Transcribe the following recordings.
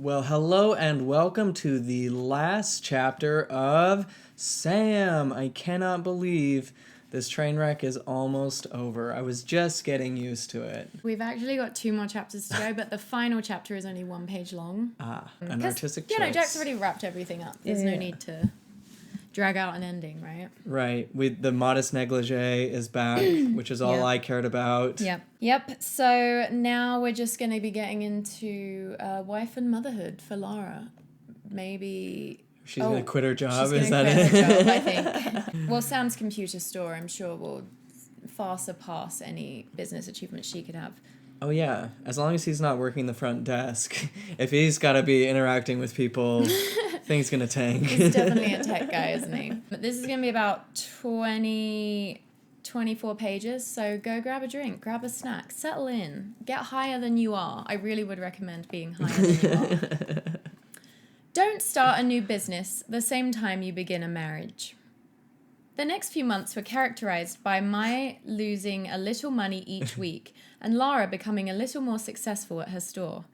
Well, hello and welcome to the last chapter of Sam. I cannot believe this train wreck is almost over. I was just getting used to it. We've actually got 2 more chapters to go, but the final chapter is only 1 page long. An artistic choice. Jack's already wrapped everything up. There's no need to drag out an ending, right? Right. The modest negligee is back, which is all I cared about. Yep. So now we're just going to be getting into wife and motherhood for Lara. Maybe... She's going to quit her job, is that it? it? Her job, I think. Well, Sam's computer store, I'm sure, will far surpass any business achievement she could have. Oh, yeah. As long as he's not working the front desk. If he's got to be interacting with people, things going to tank. He's definitely a tech guy, isn't he? But this is going to be about 24 pages, so go grab a drink, grab a snack, settle in, get higher than you are. I really would recommend being higher than you are. Don't start a new business the same time you begin a marriage. The next few months were characterized by my losing a little money each week and Lara becoming a little more successful at her store.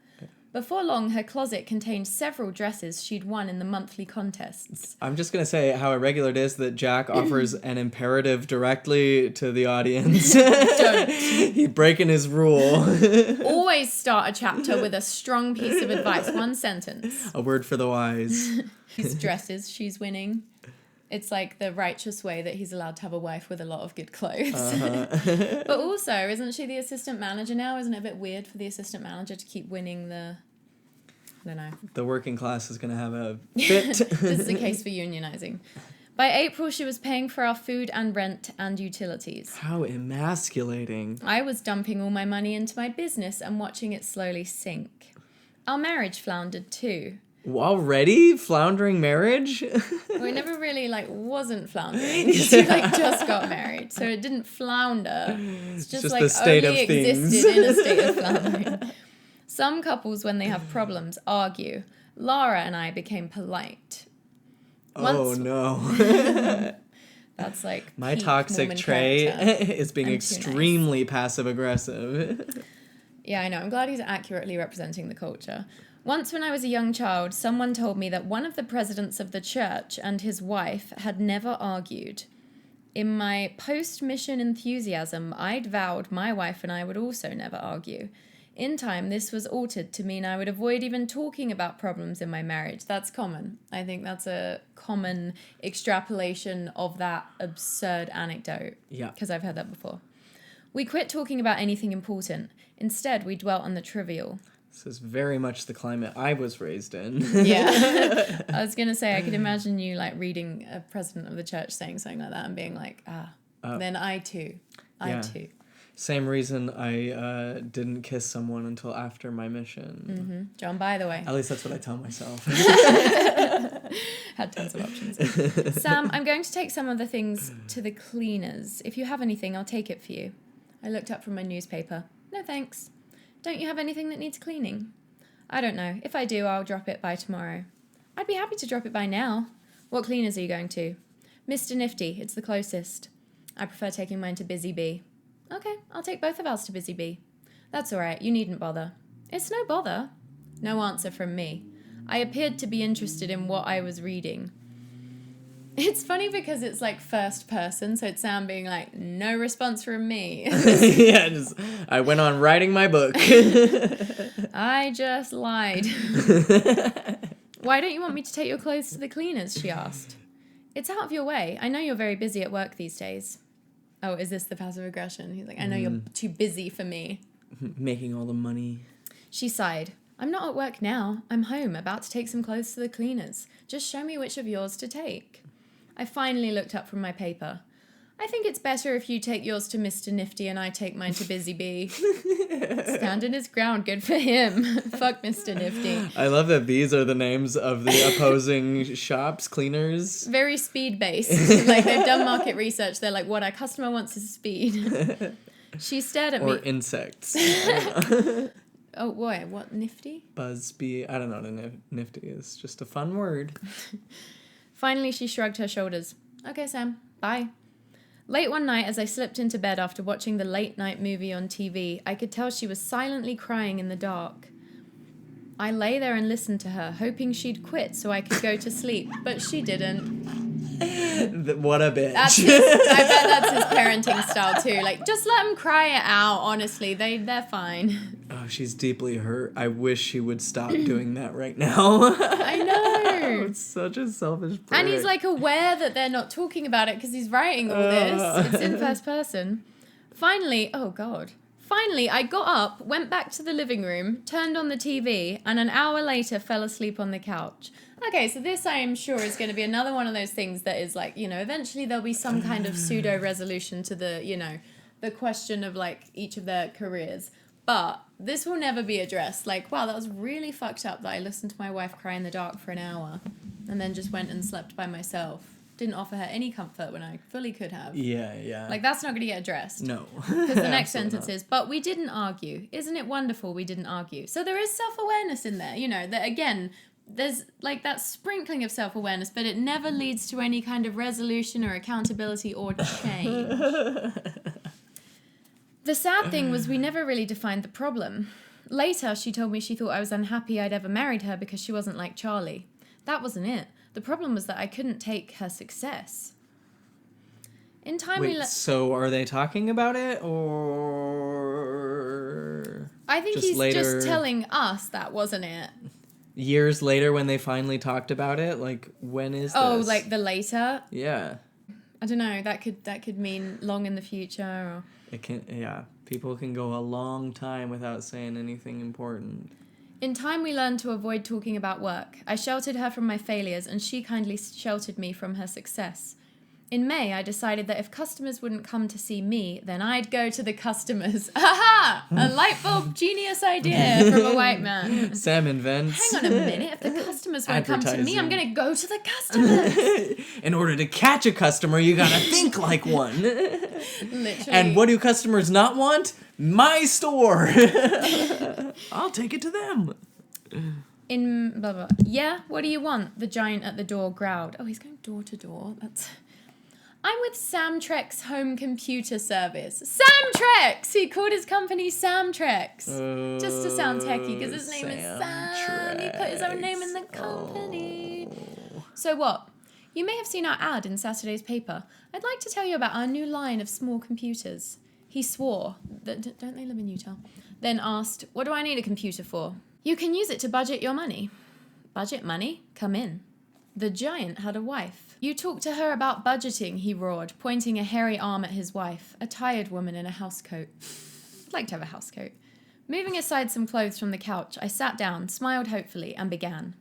Before long, her closet contained several dresses she'd won in the monthly contests. I'm just going to say how irregular it is that Jack offers an imperative directly to the audience. Don't. He's breaking his rule. Always start a chapter with a strong piece of advice, 1 sentence. A word for the wise. His dresses she's winning. It's like the righteous way that he's allowed to have a wife with a lot of good clothes. But also, isn't she the assistant manager now? Isn't it a bit weird for the assistant manager to keep winning the... I don't know. The working class is going to have a fit. This is a case for unionizing. By April, she was paying for our food and rent and utilities. How emasculating. I was dumping all my money into my business and watching it slowly sink. Our marriage floundered too. Already? Floundering marriage? Well, it never really, wasn't floundering. She, just got married. So it didn't flounder. It's just the state only of things. existed in a state of floundering. Some couples, when they have problems, argue. Lara and I became polite. Oh, no. That's my peak toxic woman trait character. is being extremely passive-aggressive. Yeah, I know. I'm glad he's accurately representing the culture. Once when I was a young child, someone told me that one of the presidents of the church and his wife had never argued. In my post-mission enthusiasm, I'd vowed my wife and I would also never argue. In time, this was altered to mean I would avoid even talking about problems in my marriage. That's common. I think that's a common extrapolation of that absurd anecdote. Yeah. Because I've heard that before. We quit talking about anything important. Instead, we dwelt on the trivial. This is very much the climate I was raised in. Yeah. I was going to say, I could imagine you reading a president of the church saying something like that and being like, then I too. Same reason I didn't kiss someone until after my mission. Mm-hmm. John, by the way. At least that's what I tell myself. Had tons of options. Sam, I'm going to take some of the things to the cleaners. If you have anything, I'll take it for you. I looked up from my newspaper. No, thanks. Don't you have anything that needs cleaning? I don't know. If I do, I'll drop it by tomorrow. I'd be happy to drop it by now. What cleaners are you going to? Mr. Nifty. It's the closest. I prefer taking mine to Busy Bee. Okay, I'll take both of ours to Busy Bee. That's all right. You needn't bother. It's no bother. No answer from me. I appeared to be interested in what I was reading. It's funny because it's first person, so it's Sam being no response from me. Yeah, I went on writing my book. I just lied. Why don't you want me to take your clothes to the cleaners, she asked. It's out of your way. I know you're very busy at work these days. Oh, is this the passive aggression? He's like, I know you're too busy for me. Making all the money. She sighed. I'm not at work now. I'm home, about to take some clothes to the cleaners. Just show me which of yours to take. I finally looked up from my paper. I think it's better if you take yours to Mr. Nifty and I take mine to Busy Bee. Standing his ground, good for him. Fuck Mr. Nifty. I love that these are the names of the opposing shops, cleaners. Very speed-based. They've done market research. They're like, what our customer wants is speed. She stared at me. Or insects. Oh, boy, what, Nifty? Buzzbee. I don't know what nifty is. Just a fun word. Finally, she shrugged her shoulders. Okay, Sam. Bye. Late one night, as I slipped into bed after watching the late-night movie on TV, I could tell she was silently crying in the dark. I lay there and listened to her, hoping she'd quit so I could go to sleep, but she didn't. What a bitch. I bet that's his parenting style too. Like, just let them cry it out, honestly. They're fine. Oh, she's deeply hurt. I wish she would stop doing that right now. I know. It's such a selfish prick. And he's like aware that they're not talking about it because he's writing all this. It's in first person. Finally, I got up, went back to the living room, turned on the TV, and an hour later fell asleep on the couch. Okay, so this I am sure is going to be another one of those things that is like, eventually there'll be some kind of pseudo resolution to the, the question of like each of their careers. But this will never be addressed. Like, wow, that was really fucked up that I listened to my wife cry in the dark for an hour and then just went and slept by myself. Didn't offer her any comfort when I fully could have. Yeah. Like, that's not going to get addressed. No. Because the next sentence is, but we didn't argue. Isn't it wonderful we didn't argue? So there is self-awareness in there, that again, there's like that sprinkling of self-awareness, but it never leads to any kind of resolution or accountability or change. The sad thing was we never really defined the problem. Later, she told me she thought I was unhappy I'd ever married her because she wasn't like Charlie. That wasn't it. The problem was that I couldn't take her success. In time so are they talking about it, or I think just he's later, just telling us that wasn't it. Years later when they finally talked about it? Like, when is this? Oh, like the later? Yeah. I don't know. That could mean long in the future. Or... It can, yeah. People can go a long time without saying anything important. In time, we learned to avoid talking about work. I sheltered her from my failures, and she kindly sheltered me from her success. In May, I decided that if customers wouldn't come to see me, then I'd go to the customers. Aha! A light bulb genius idea from a white man. Sam invents. Hang on a minute. If the customers won't come to me, I'm going to go to the customers. In order to catch a customer, you gotta think like one. Literally. And what do customers not want? My store. I'll take it to them. In blah, blah. Yeah, what do you want? The giant at the door growled. Oh, he's going door to door. That's... I'm with Samtrek's home computer service. Samtrex! He called his company Samtrex. Just to sound techie, because his name is Sam. He put his own name in the company. Oh. So what? You may have seen our ad in Saturday's paper. I'd like to tell you about our new line of small computers. He swore. Don't they live in Utah? Then asked, what do I need a computer for? You can use it to budget your money. Budget money? Come in. The giant had a wife. You talk to her about budgeting, he roared, pointing a hairy arm at his wife, a tired woman in a housecoat. I'd like to have a housecoat. Moving aside some clothes from the couch, I sat down, smiled hopefully, and began.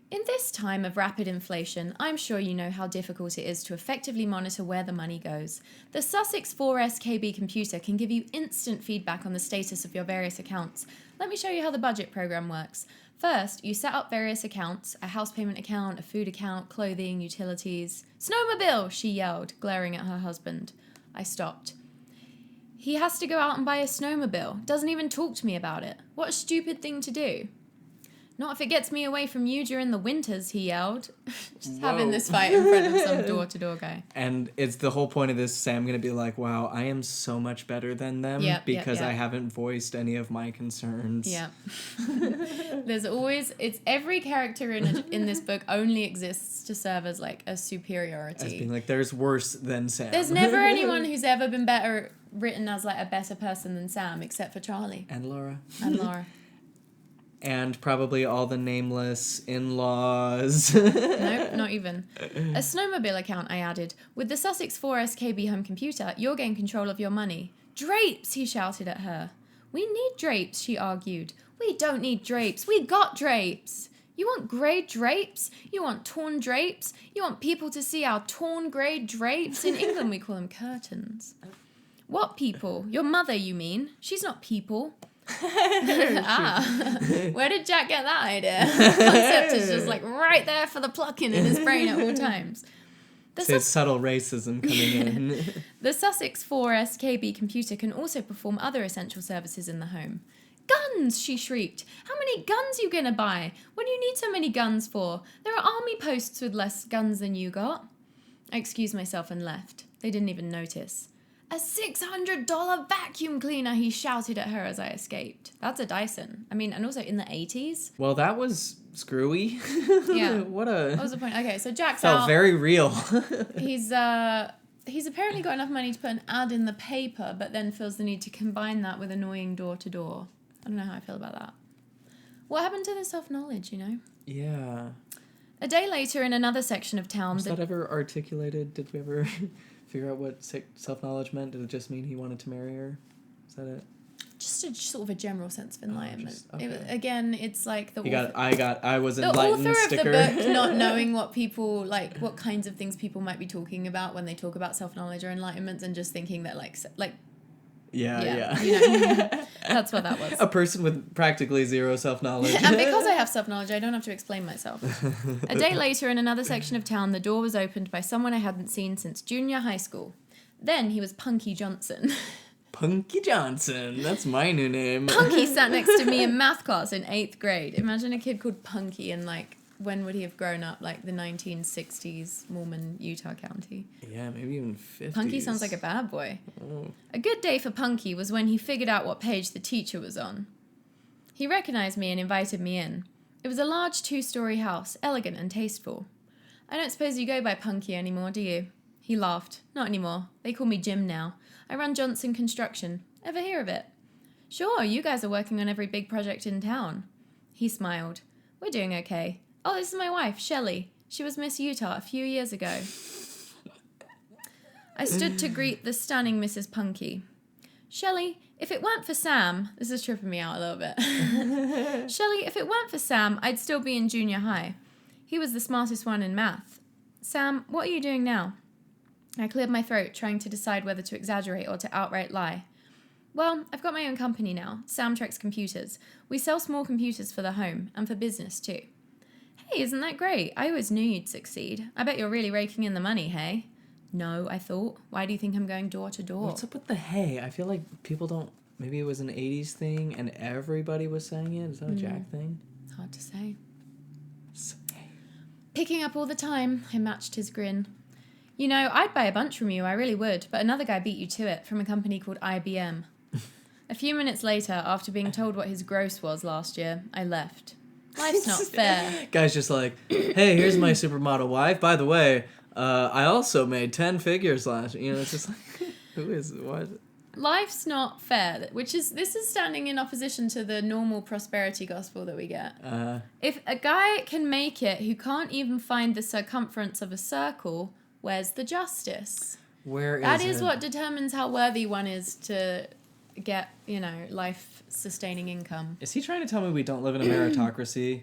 In this time of rapid inflation, I'm sure you know how difficult it is to effectively monitor where the money goes. The Sussex 4SKB computer can give you instant feedback on the status of your various accounts. Let me show you how the budget program works. First, you set up various accounts, a house payment account, a food account, clothing, utilities. Snowmobile, she yelled, glaring at her husband. I stopped. He has to go out and buy a snowmobile. Doesn't even talk to me about it. What a stupid thing to do. Not if it gets me away from you during the winters, he yelled. Just having this fight in front of some door-to-door guy. And it's the whole point of this, Sam gonna be like, wow, I am so much better than them because I haven't voiced any of my concerns. Yeah. There's always, it's every character in this book only exists to serve as like a superiority. As being like, there's worse than Sam. There's never anyone who's ever been better written as like a better person than Sam, except for Charlie. And Laura. And Laura. And probably all the nameless in-laws. Nope, not even. A snowmobile account, I added. With the Sussex 4SKB home computer, you'll gain control of your money. Drapes, he shouted at her. We need drapes, she argued. We don't need drapes. We got drapes. You want grey drapes? You want torn drapes? You want people to see our torn grey drapes? In England, we call them curtains. What people? Your mother, you mean? She's not people. Where did Jack get that idea? The concept is just like right there for the plucking in his brain at all times. There's subtle racism coming in. The Sussex 4SKB computer can also perform other essential services in the home. Guns, she shrieked. How many guns you gonna buy? What do you need so many guns for? There are army posts with less guns than you got. I excused myself and left. They didn't even notice. A $600 vacuum cleaner, he shouted at her as I escaped. That's a Dyson. I mean, and also in the 80s. Well, that was screwy. Yeah. What was the point? Okay, so Jack's felt out. very real. He's apparently got enough money to put an ad in the paper, but then feels the need to combine that with annoying door-to-door. I don't know how I feel about that. What happened to the self-knowledge, you know? Yeah. A day later, in another section of town... Was that ever articulated? Did we ever figure out what self-knowledge meant? Did it just mean he wanted to marry her? Is that it? Just a sort of a general sense of enlightenment. Okay. It's like the I was enlightened author sticker. of the book not knowing what people like, what kinds of things people might be talking about when they talk about self-knowledge or enlightenment, and just thinking that Yeah. you know, that's what that was. A person with practically zero self-knowledge. And because I have self-knowledge, I don't have to explain myself. A day later, in another section of town, the door was opened by someone I hadn't seen since junior high school. Then he was Punky Johnson. Punky Johnson. That's my new name. Punky sat next to me in math class in 8th grade. Imagine a kid called Punky in, like, when would he have grown up? Like the 1960s Mormon, Utah County. Yeah, maybe even 50s. Punky sounds like a bad boy. Oh. A good day for Punky was when he figured out what page the teacher was on. He recognized me and invited me in. It was a large 2-story house, elegant and tasteful. I don't suppose you go by Punky anymore, do you? He laughed. Not anymore. They call me Jim now. I run Johnson Construction. Ever hear of it? Sure, you guys are working on every big project in town. He smiled. We're doing okay. Oh, this is my wife, Shelley. She was Miss Utah a few years ago. I stood to greet the stunning Mrs. Punky. Shelley, if it weren't for Sam... This is tripping me out a little bit. Shelley, if it weren't for Sam, I'd still be in junior high. He was the smartest one in math. Sam, what are you doing now? I cleared my throat, trying to decide whether to exaggerate or to outright lie. Well, I've got my own company now, Samtrex Computers. We sell small computers for the home, and for business too. Hey, isn't that great? I always knew you'd succeed. I bet you're really raking in the money, hey? No, I thought. Why do you think I'm going door to door? What's up with the hey? I feel like people don't... Maybe it was an 80s thing and everybody was saying it. Is that a Jack thing? Hard to say. Picking up all the time, I matched his grin. You know, I'd buy a bunch from you, I really would, but another guy beat you to it from a company called IBM. A few minutes later, after being told what his gross was last year, I left. Life's not fair. Guy's just like, hey, here's my supermodel wife. By the way, I also made 10 figures last year. You know, it's just like, who is, what? Life's not fair, this is standing in opposition to the normal prosperity gospel that we get. If a guy can make it who can't even find the circumference of a circle, where's the justice? Where is That it? is what determines how worthy one is to get, you know, life-sustaining income. Is he trying to tell me we don't live in a meritocracy?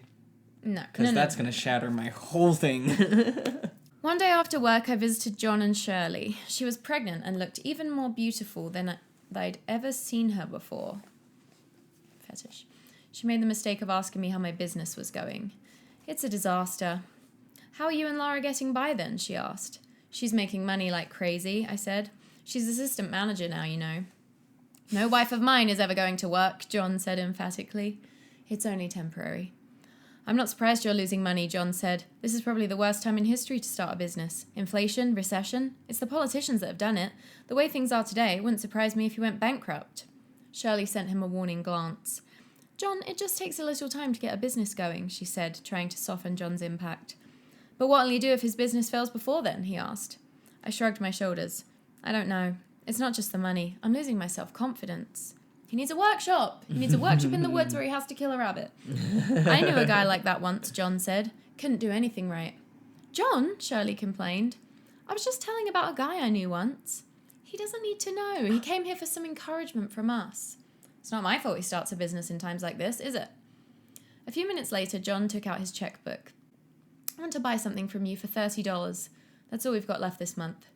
No. Because that's going to shatter my whole thing. One day after work, I visited John and Shirley. She was pregnant and looked even more beautiful than I'd ever seen her before. Fetish. She made the mistake of asking me how my business was going. It's a disaster. How are you and Laura getting by then? She asked. She's making money like crazy, I said. She's assistant manager now, you know. No wife of mine is ever going to work, John said emphatically. It's only temporary. I'm not surprised you're losing money, John said. This is probably the worst time in history to start a business. Inflation, recession. It's the politicians that have done it. The way things are today, it wouldn't surprise me if you went bankrupt. Shirley sent him a warning glance. John, it just takes a little time to get a business going, she said, trying to soften John's impact. But what'll he do if his business fails before then, he asked. I shrugged my shoulders. I don't know. It's not just the money. I'm losing my self-confidence. He needs a workshop. He needs a workshop in the woods where he has to kill a rabbit. I knew a guy like that once, John said. Couldn't do anything right. John, Shirley complained. I was just telling about a guy I knew once. He doesn't need to know. He came here for some encouragement from us. It's not my fault he starts a business in times like this, is it? A few minutes later, John took out his checkbook. I want to buy something from you for $30. That's all we've got left this month.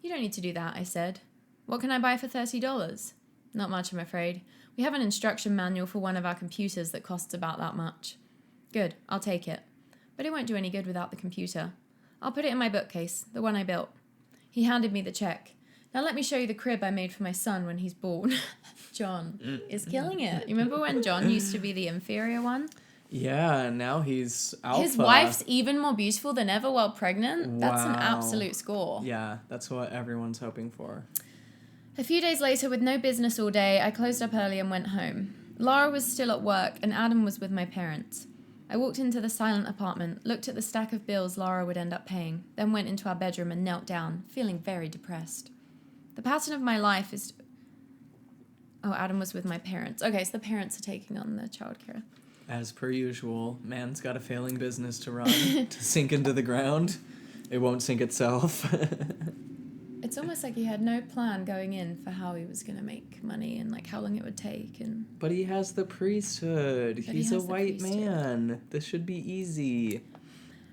You don't need to do that, I said. What can I buy for $30? Not much, I'm afraid. We have an instruction manual for one of our computers that costs about that much. Good, I'll take it. But it won't do any good without the computer. I'll put it in my bookcase, the one I built. He handed me the check. Now let me show you the crib I made for my son when he's born. John is killing it. You remember when John used to be the inferior one? Yeah, now he's alpha. His wife's even more beautiful than ever while pregnant. Wow. That's an absolute score. Yeah, that's what everyone's hoping for. A few days later, with no business all day, I closed up early and went home. Lara was still at work and Adam was with my parents. I walked into the silent apartment, looked at the stack of bills Lara would end up paying, then went into our bedroom and knelt down, feeling very depressed. The pattern of my life is... Oh, Adam was with my parents. Okay, so the parents are taking on the childcare. As per usual, man's got a failing business to run, to sink into the ground. It won't sink itself. It's almost like he had no plan going in for how he was going to make money and like how long it would take. But he has the priesthood. He's a white man. This should be easy.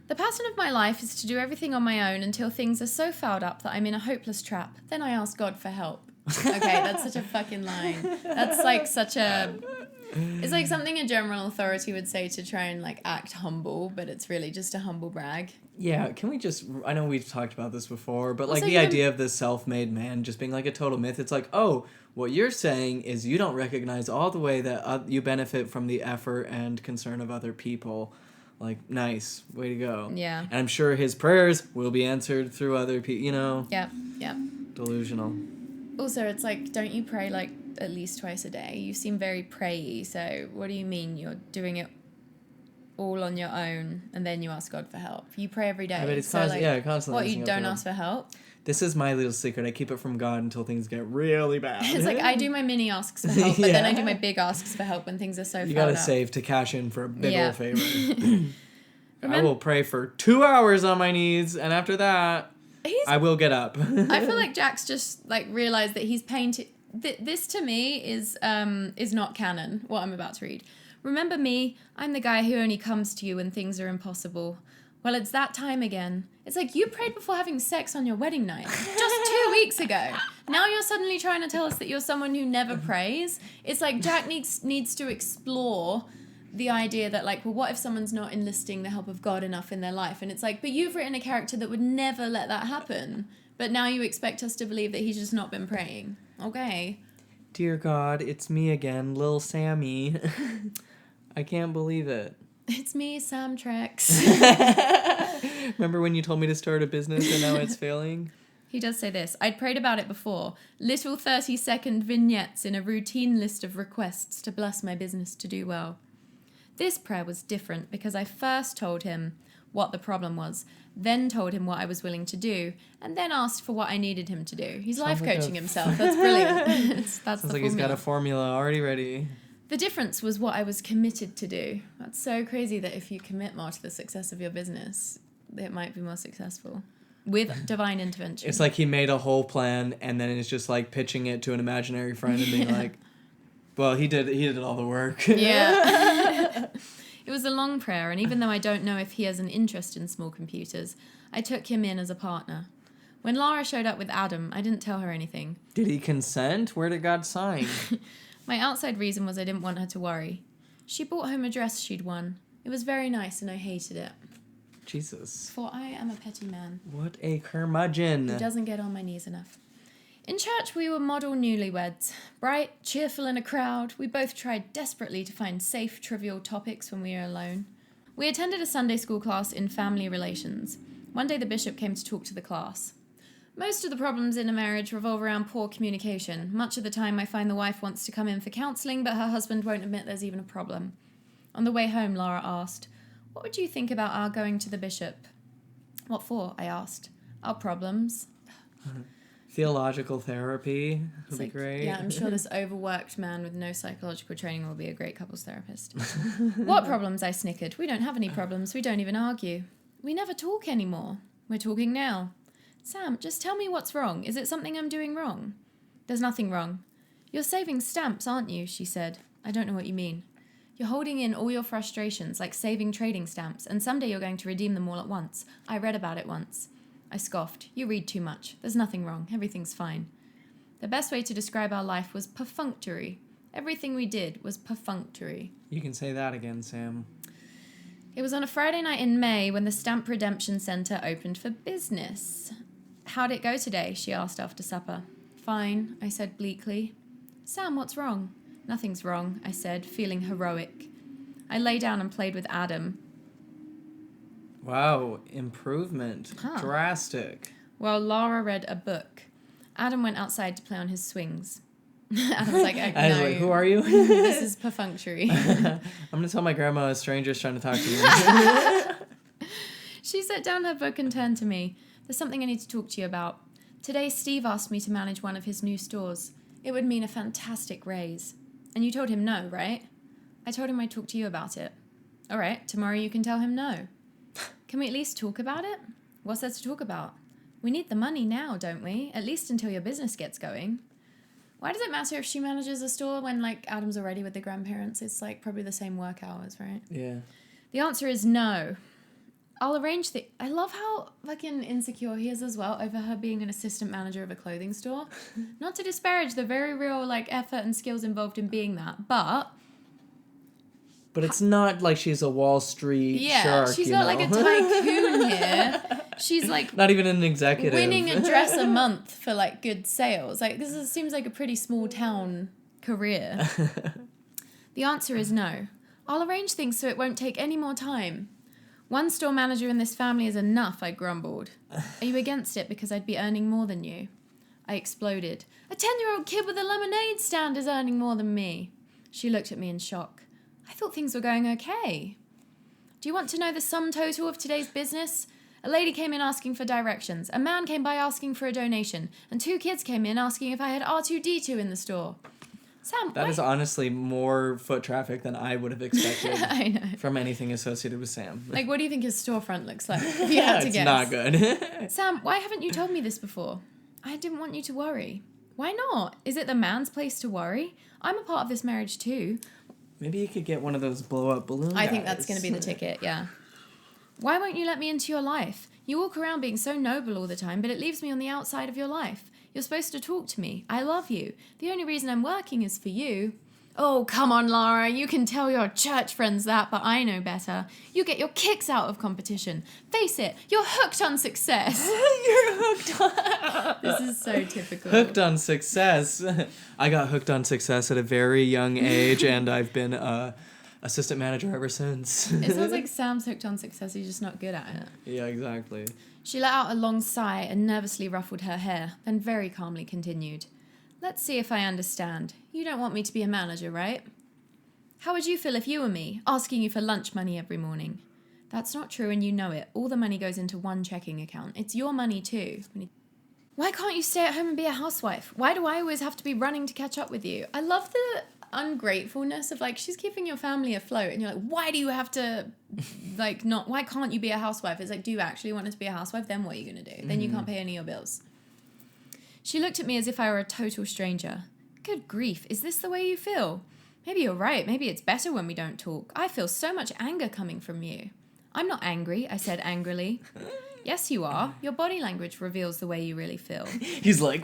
The pattern of my life is to do everything on my own until things are so fouled up that I'm in a hopeless trap. Then I ask God for help. Okay, that's such a fucking line. That's like such a... It's like something a general authority would say to try and like act humble, but it's really just a humble brag. Yeah, can we just... I know we've talked about this before, but Also, like the idea of this self-made man just being like a total myth. It's like, oh, what you're saying is you don't recognize all the way that you benefit from the effort and concern of other people. Like, nice. Way to go. Yeah. And I'm sure his prayers will be answered through other people, you know? Yeah, yeah. Delusional. Also, it's like, don't you pray like at least twice a day? You seem very prayy, so what do you mean you're doing it all on your own and then you ask God for help? You pray every day. I mean, it's so constantly. What, you don't ask for help? This is my little secret. I keep it from God until things get really bad. It's like I do my mini asks for help, but then I do my big asks for help when things are so You gotta save to cash in for a big old favor. I will pray for 2 hours on my knees, and after that, I will get up. I feel like Jack's just like realized that he's painted. This to me is not canon. What I'm about to read. Remember me? I'm the guy who only comes to you when things are impossible. Well, it's that time again. It's like you prayed before having sex on your wedding night just 2 weeks ago. Now you're suddenly trying to tell us that you're someone who never prays. It's like Jack needs to explore the idea that like, well, what if someone's not enlisting the help of God enough in their life? And it's like, but you've written a character that would never let that happen. But now you expect us to believe that he's just not been praying. Okay. Dear God, it's me again, Lil Sammy. I can't believe it. It's me, Sam Trex. Remember when you told me to start a business and now it's failing? He does say this. I'd prayed about it before. Little 30-second vignettes in a routine list of requests to bless my business to do well. This prayer was different because I first told him what the problem was, then told him what I was willing to do, and then asked for what I needed him to do. He's life coaching himself. That's brilliant. That's Sounds like he's got a formula already ready. The difference was what I was committed to do. That's so crazy that if you commit more to the success of your business, it might be more successful. With divine intervention. It's like he made a whole plan and then it's just like pitching it to an imaginary friend and being like, well, he did all the work. Yeah. It was a long prayer, and even though I don't know if he has an interest in small computers, I took him in as a partner. When Lara showed up with Adam, I didn't tell her anything. Did he consent? Where did God sign? My outside reason was I didn't want her to worry. She brought home a dress she'd won. It was very nice, and I hated it. Jesus. For I am a petty man. What a curmudgeon. Who doesn't get on my knees enough. In church, we were model newlyweds. Bright, cheerful in a crowd, we both tried desperately to find safe, trivial topics when we were alone. We attended a Sunday school class in family relations. One day the bishop came to talk to the class. Most of the problems in a marriage revolve around poor communication. Much of the time I find the wife wants to come in for counselling, but her husband won't admit there's even a problem. On the way home, Lara asked, "What would you think about our going to the bishop?" "What for?" I asked. "Our problems." Theological therapy would be great. Yeah, I'm sure this overworked man with no psychological training will be a great couples therapist. "What problems?" I snickered. "We don't have any problems. We don't even argue. We never talk anymore. We're talking now." "Sam, just tell me what's wrong. Is it something I'm doing wrong?" "There's nothing wrong." "You're saving stamps, aren't you?" she said. "I don't know what you mean." "You're holding in all your frustrations, like saving trading stamps, and someday you're going to redeem them all at once. I read about it once." I scoffed. "You read too much. There's nothing wrong. Everything's fine." The best way to describe our life was perfunctory. Everything we did was perfunctory. You can say that again, Sam. It was on a Friday night in May when the Stamp Redemption Centre opened for business. "How'd it go today?" she asked after supper. "Fine," I said bleakly. "Sam, what's wrong?" "Nothing's wrong," I said, feeling heroic. I lay down and played with Adam. Wow, improvement. Huh. Drastic. While Lara read a book. Adam went outside to play on his swings. Adam was like, no. I was like, who are you? This is perfunctory. I'm going to tell my grandma a stranger's trying to talk to me. She set down her book and turned to me. There's something I need to talk to you about. Today, Steve asked me to manage one of his new stores. It would mean a fantastic raise. And you told him no, right? I told him I'd talk to you about it. All right, tomorrow you can tell him no. Can we at least talk about it? What's there to talk about? We need the money now, don't we? At least until your business gets going. Why does it matter if she manages a store when, like, Adam's already with the grandparents? It's, like, probably the same work hours, right? Yeah. The answer is no. I'll arrange the... I love how fucking insecure he is as well over her being an assistant manager of a clothing store. Not to disparage the very real, like, effort and skills involved in being that, but... But it's not like she's a Wall Street shark, she's not like a tycoon here. She's like not even an executive. winning a dress a month for like good sales. Like seems like a pretty small town career. The answer is no. I'll arrange things so it won't take any more time. One store manager in this family is enough, I grumbled. Are you against it because I'd be earning more than you? I exploded. A 10-year-old kid with a lemonade stand is earning more than me. She looked at me in shock. I thought things were going okay. Do you want to know the sum total of today's business? A lady came in asking for directions. A man came by asking for a donation. And 2 kids came in asking if I had R2-D2 in the store. Sam, that is honestly more foot traffic than I would have expected I know. From anything associated with Sam. Like, what do you think his storefront looks like? If you had to it's guess. not good. Sam, why haven't you told me this before? I didn't want you to worry. Why not? Is it the man's place to worry? I'm a part of this marriage too. Maybe you could get one of those blow-up balloon I guys. think that's going to be the ticket, yeah. Why won't you let me into your life? You walk around being so noble all the time, but it leaves me on the outside of your life. You're supposed to talk to me. I love you. The only reason I'm working is for you. Oh, come on, Lara. You can tell your church friends that, but I know better. You get your kicks out of competition. Face it, you're hooked on success. You're hooked on... This is so typical. Hooked on success. I got hooked on success at a very young age, and I've been assistant manager ever since. It sounds like Sam's hooked on success. He's just not good at it. Yeah, exactly. She let out a long sigh and nervously ruffled her hair, then very calmly continued. Let's see if I understand. You don't want me to be a manager, right? How would you feel if you were me, asking you for lunch money every morning? That's not true and you know it. All the money goes into one checking account. It's your money too. Why can't you stay at home and be a housewife? Why do I always have to be running to catch up with you? I love the ungratefulness of like, she's keeping your family afloat and you're like, why do you have to like not, why can't you be a housewife? It's like, do you actually want to be a housewife? Then what are you going to do? Then you can't pay any of your bills. She looked at me as if I were a total stranger. Good grief, is this the way you feel? Maybe you're right, maybe it's better when we don't talk. I feel so much anger coming from you. I'm not angry, I said angrily. Yes, you are. Your body language reveals the way you really feel. He's like,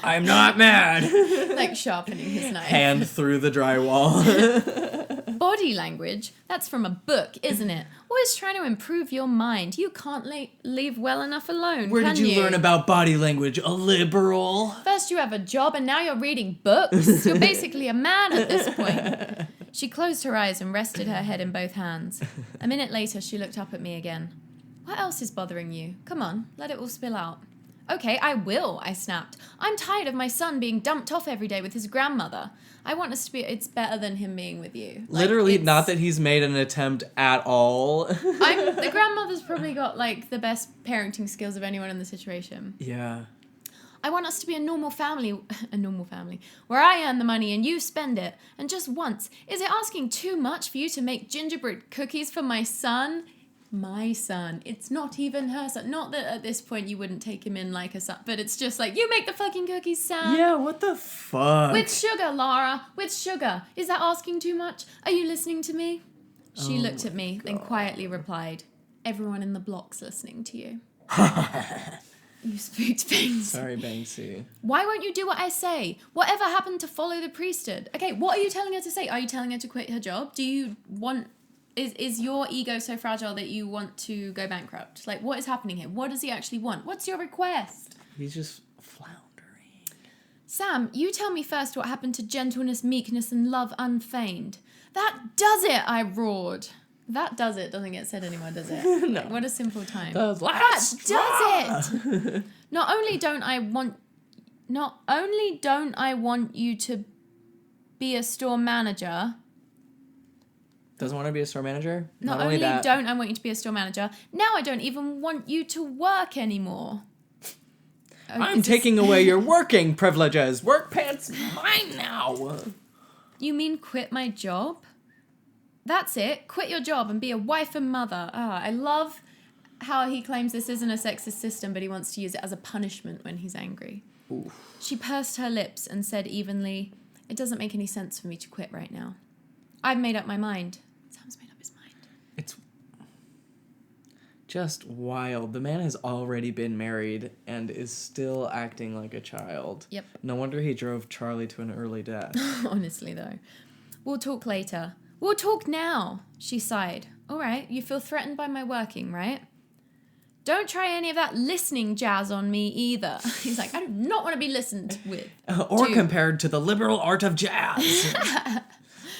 I'm not mad. Like sharpening his knife. Hand through the drywall. Body language? That's from a book, isn't it? Always trying to improve your mind. You can't leave well enough alone, Where can did you learn about body language? A liberal? First you have a job and now you're reading books. You're basically a man at this point. She closed her eyes and rested her head in both hands. A minute later, she looked up at me again. What else is bothering you? Come on, let it all spill out. Okay, I will, I snapped. I'm tired of my son being dumped off every day with his grandmother. I want us to be, it's better than him being with you. Like, literally, not that he's made an attempt at all. The grandmother's probably got, like, the best parenting skills of anyone in the situation. Yeah. I want us to be a normal family, where I earn the money and you spend it. And just once, is it asking too much for you to make gingerbread cookies for my son? My son. It's not even her son. Not that at this point you wouldn't take him in like a son, but it's just like, you make the fucking cookies, Sam. Yeah, what the fuck? With sugar, Lara. With sugar. Is that asking too much? Are you listening to me? She looked at me, then quietly replied, everyone in the block's listening to you. You spooked Banksy. Sorry, Banksy. Why won't you do what I say? Whatever happened to follow the priesthood? Okay, what are you telling her to say? Are you telling her to quit her job? Do you want... Is your ego so fragile that you want to go bankrupt? Like, what is happening here? What does he actually want? What's your request? He's just floundering. Sam, you tell me first what happened to gentleness, meekness, and love unfeigned. That does it, I roared. That does it. Doesn't get said anymore, does it? No. Like, what a simple time. That Does it? Not only don't I want you to be a store manager. Doesn't want to be a store manager? Not only don't I want you to be a store manager, now I don't even want you to work anymore. I'm taking away your working privileges. Work pants mine now. You mean quit my job? That's it. Quit your job and be a wife and mother. I love how he claims this isn't a sexist system, but he wants to use it as a punishment when he's angry. Oof. She pursed her lips and said evenly, "It doesn't make any sense for me to quit right now. I've made up my mind." Sam's made up his mind. It's just wild. The man has already been married and is still acting like a child. Yep. No wonder he drove Charlie to an early death. Honestly, though. "We'll talk later." "We'll talk now," she sighed. "All right, you feel threatened by my working, right? Don't try any of that listening jazz on me either." He's like, "I do not want to be listened with." Or compared to the liberal art of jazz.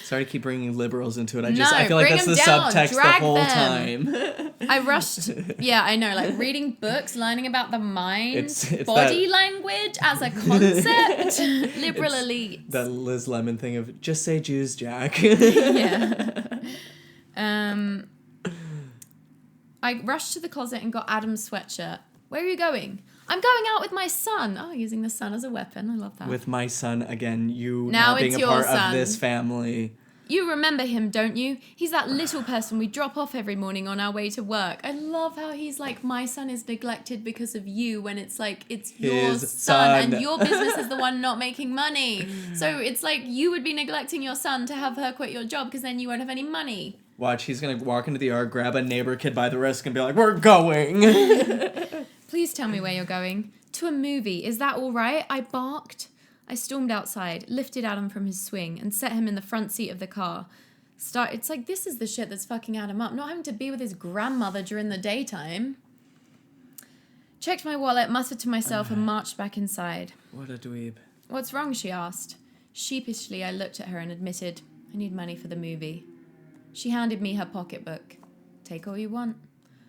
Sorry to keep bringing liberals into it. I feel like that's the subtext the whole time. I rushed. Yeah, I know. Like reading books, learning about the mind, It's body language as a concept. Liberal elite. That Liz Lemon thing of just say Jews, Jack. Yeah. I rushed to the closet and got Adam's sweatshirt. "Where are you going?" "I'm going out with my son." Oh, using the son as a weapon. I love that. With my son again, you Now not being it's a your part son. of this family. "You remember him, don't you? He's that little person we drop off every morning on our way to work." I love how he's like, "My son is neglected because of you," when it's like, it's your His son son. and your business is the one not making money. So it's like you would be neglecting your son to have her quit your job because then you won't have any money. Watch, he's gonna walk into the yard, grab a neighbor kid by the wrist, and be like, "We're going." "Please tell me where you're going." "To a movie. Is that all right?" I barked. I stormed outside, lifted Adam from his swing, and set him in the front seat of the car. It's like, this is the shit that's fucking Adam up. Not having to be with his grandmother during the daytime. Checked my wallet, muttered to myself, and marched back inside. What a dweeb. "What's wrong?" she asked. Sheepishly, I looked at her and admitted, "I need money for the movie." She handed me her pocketbook. "Take all you want."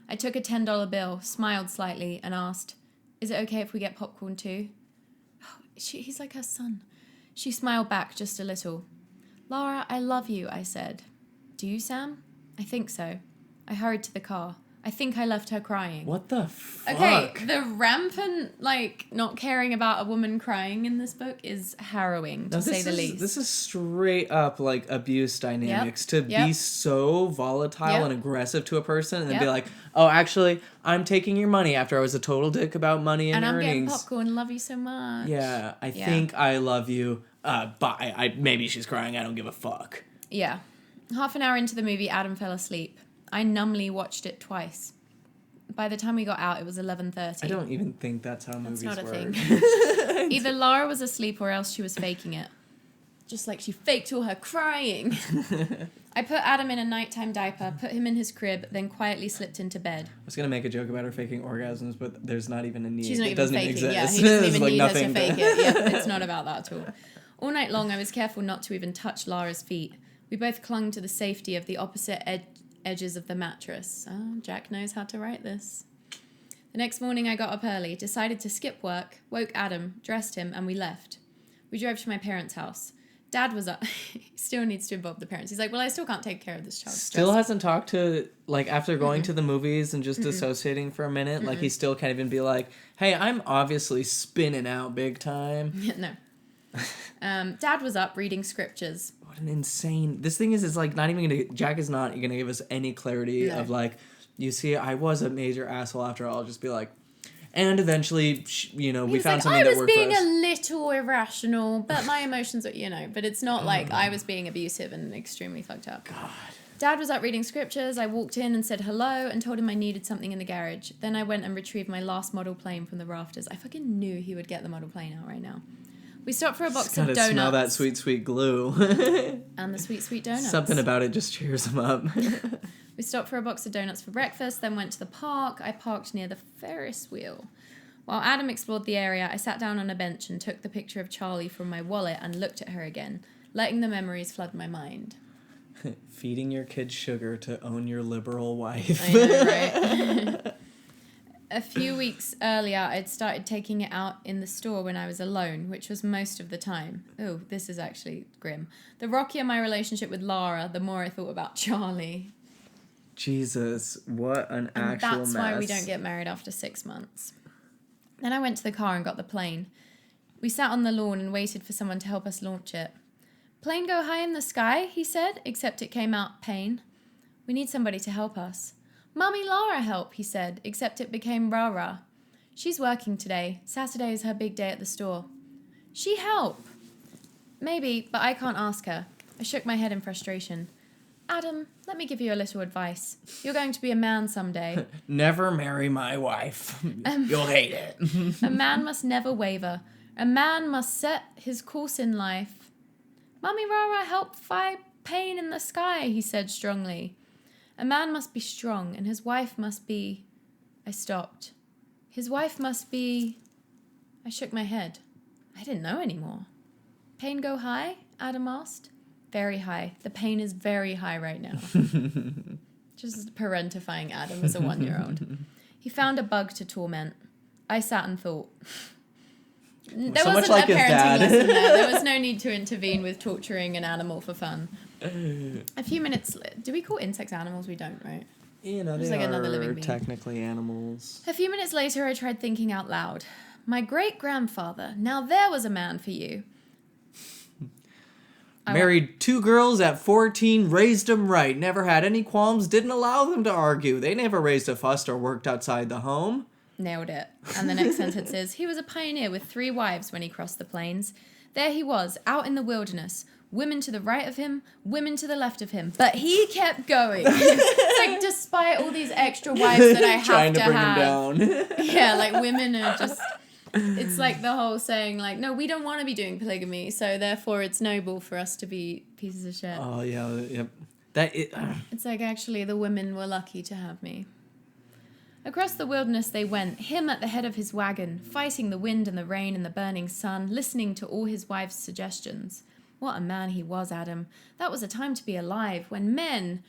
I took a $10 bill, smiled slightly, and asked, "Is it okay if we get popcorn too?" He's like her son. She smiled back just a little. "Laura, I love you," I said. "Do you, Sam?" "I think so." I hurried to the car. I think I left her crying. What the fuck? Okay, the rampant, not caring about a woman crying in this book is harrowing, to say the least. This is straight up, abuse dynamics. To be so volatile and aggressive to a person and then be like, "Oh, actually, I'm taking your money," after I was a total dick about money and earnings. And I'm getting popcorn, love you so much. Yeah, I think I love you. Bye. Maybe she's crying, I don't give a fuck. Yeah. Half an hour into the movie, Adam fell asleep. I numbly watched it twice. By the time we got out, it was 11:30. I don't even think that's how movies work. That's not a thing. Either Laura was asleep or else she was faking it. Just like she faked all her crying. I put Adam in a nighttime diaper, put him in his crib, then quietly slipped into bed. I was going to make a joke about her faking orgasms, but there's not even a need. She's not it even doesn't faking exist. Yeah, he doesn't even need her to nothing fake it. Yeah, it's not about that at all. All night long, I was careful not to even touch Lara's feet. We both clung to the safety of the opposite edges of the mattress. Oh, Jack knows how to write this. The next morning I got up early, decided to skip work, woke Adam, dressed him, and we left. We drove to my parents' house. Dad was up. He still needs to involve the parents. He's like, "Well, I still can't take care of this child." Still hasn't talked to, after going to the movies and just dissociating for a minute, he still can't even be like, "Hey, I'm obviously spinning out big time." No. Dad was up reading scriptures. What an insane... This thing is not even going to... Jack is not going to give us any clarity of, you see, I was a major asshole after all. Just be like... And eventually, we found something that worked for us. I was being a little irrational, but my emotions are, but it's not like I was being abusive and extremely fucked up. God. Dad was up reading scriptures. I walked in and said hello and told him I needed something in the garage. Then I went and retrieved my last model plane from the rafters. I fucking knew he would get the model plane out right now. We stopped for a box of donuts. Smell that sweet, sweet glue. And the sweet, sweet donuts. Something about it just cheers him up. We stopped for a box of donuts for breakfast, then went to the park. I parked near the Ferris wheel. While Adam explored the area, I sat down on a bench and took the picture of Charlie from my wallet and looked at her again, letting the memories flood my mind. Feeding your kids sugar to own your liberal wife. I know, right? A few weeks earlier, I'd started taking it out in the store when I was alone, which was most of the time. Oh, this is actually grim. The rockier my relationship with Lara, the more I thought about Charlie. Jesus, what an actual mess. That's why we don't get married after 6 months. Then I went to the car and got the plane. We sat on the lawn and waited for someone to help us launch it. Plane go high in the sky, he said, except it came out pain. We need somebody to help us. Mummy Lara help, he said, except it became Rara. She's working today. Saturday is her big day at the store. She help. Maybe, but I can't ask her. I shook my head in frustration. Adam, let me give you a little advice. You're going to be a man someday. Never marry my wife. You'll hate it. A man must never waver. A man must set his course in life. Mummy Rara help fight pain in the sky, he said strongly. A man must be strong, and his wife must be... I stopped. His wife must be... I shook my head. I didn't know anymore. Pain go high? Adam asked. Very high. The pain is very high right now. Just parentifying Adam as a 1-year-old. He found a bug to torment. I sat and thought. There So wasn't much like a his parenting dad. lesson there. There was no need to intervene with torturing an animal for fun. A few minutes... Do we call insects animals? We don't, right? You know, Just they like are another living being. technically animals. A few minutes later, I tried thinking out loud. My great-grandfather. Now there was a man for you. Married 2 girls at 14, raised them right, never had any qualms, didn't allow them to argue. They never raised a fuss or worked outside the home. Nailed it. And the next sentence is, he was a pioneer with 3 wives when he crossed the plains. There he was, out in the wilderness. Women to the right of him, women to the left of him. But he kept going. It's like, despite all these extra wives that I have Trying to bring have. him down. Yeah, like women are just... It's like the whole saying, like, no, we don't want to be doing polygamy, so therefore it's noble for us to be pieces of shit. Oh, yeah, yep. It's like, actually, the women were lucky to have me. Across the wilderness they went, him at the head of his wagon, fighting the wind and the rain and the burning sun, listening to all his wife's suggestions. What a man he was, Adam. That was a time to be alive, when men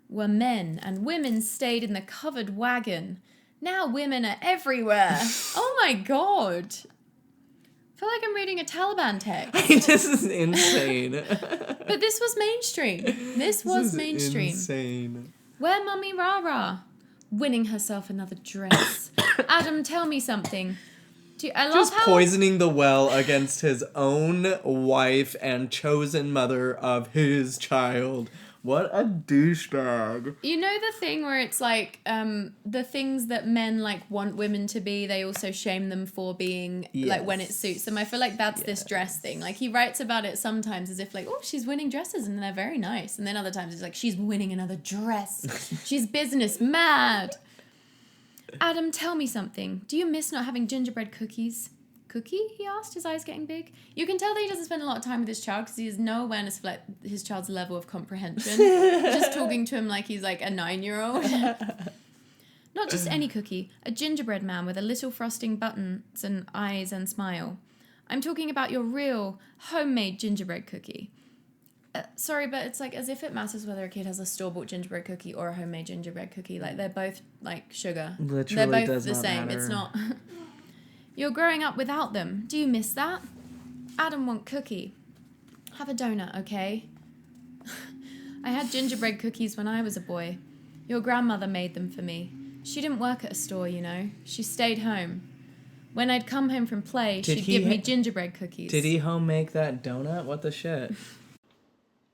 were men and women stayed in the covered wagon. Now women are everywhere. Oh my god. I feel like I'm reading a Taliban text. This is insane. But this was mainstream. This was mainstream. Insane. Where Mummy Rara? Winning herself another dress. Adam, tell me something. I love Just how... poisoning the well against his own wife and chosen mother of his child. What a douchebag. You know the thing where it's like, the things that men, like, want women to be, they also shame them for being, like, when it suits them. I feel like that's this dress thing. Like, he writes about it sometimes as if, like, oh, she's winning dresses and they're very nice. And then other times it's like, she's winning another dress. She's business mad. Adam, tell me something. Do you miss not having gingerbread cookies? Cookie? He asked, his eyes getting big. You can tell that he doesn't spend a lot of time with his child because he has no awareness of like his child's level of comprehension. Just talking to him like he's like a 9-year-old. Not just any cookie, a gingerbread man with a little frosting buttons and eyes and smile. I'm talking about your real homemade gingerbread cookie. Sorry, but it's like as if it matters whether a kid has a store-bought gingerbread cookie or a homemade gingerbread cookie. Like they're both like sugar. Literally they're both does the not same. matter. It's not. You're growing up without them. Do you miss that? Adam want cookie. Have a donut, okay? I had gingerbread cookies when I was a boy. Your grandmother made them for me. She didn't work at a store, you know. She stayed home. When I'd come home from play, she'd give me gingerbread cookies. Did he home make that donut? What the shit?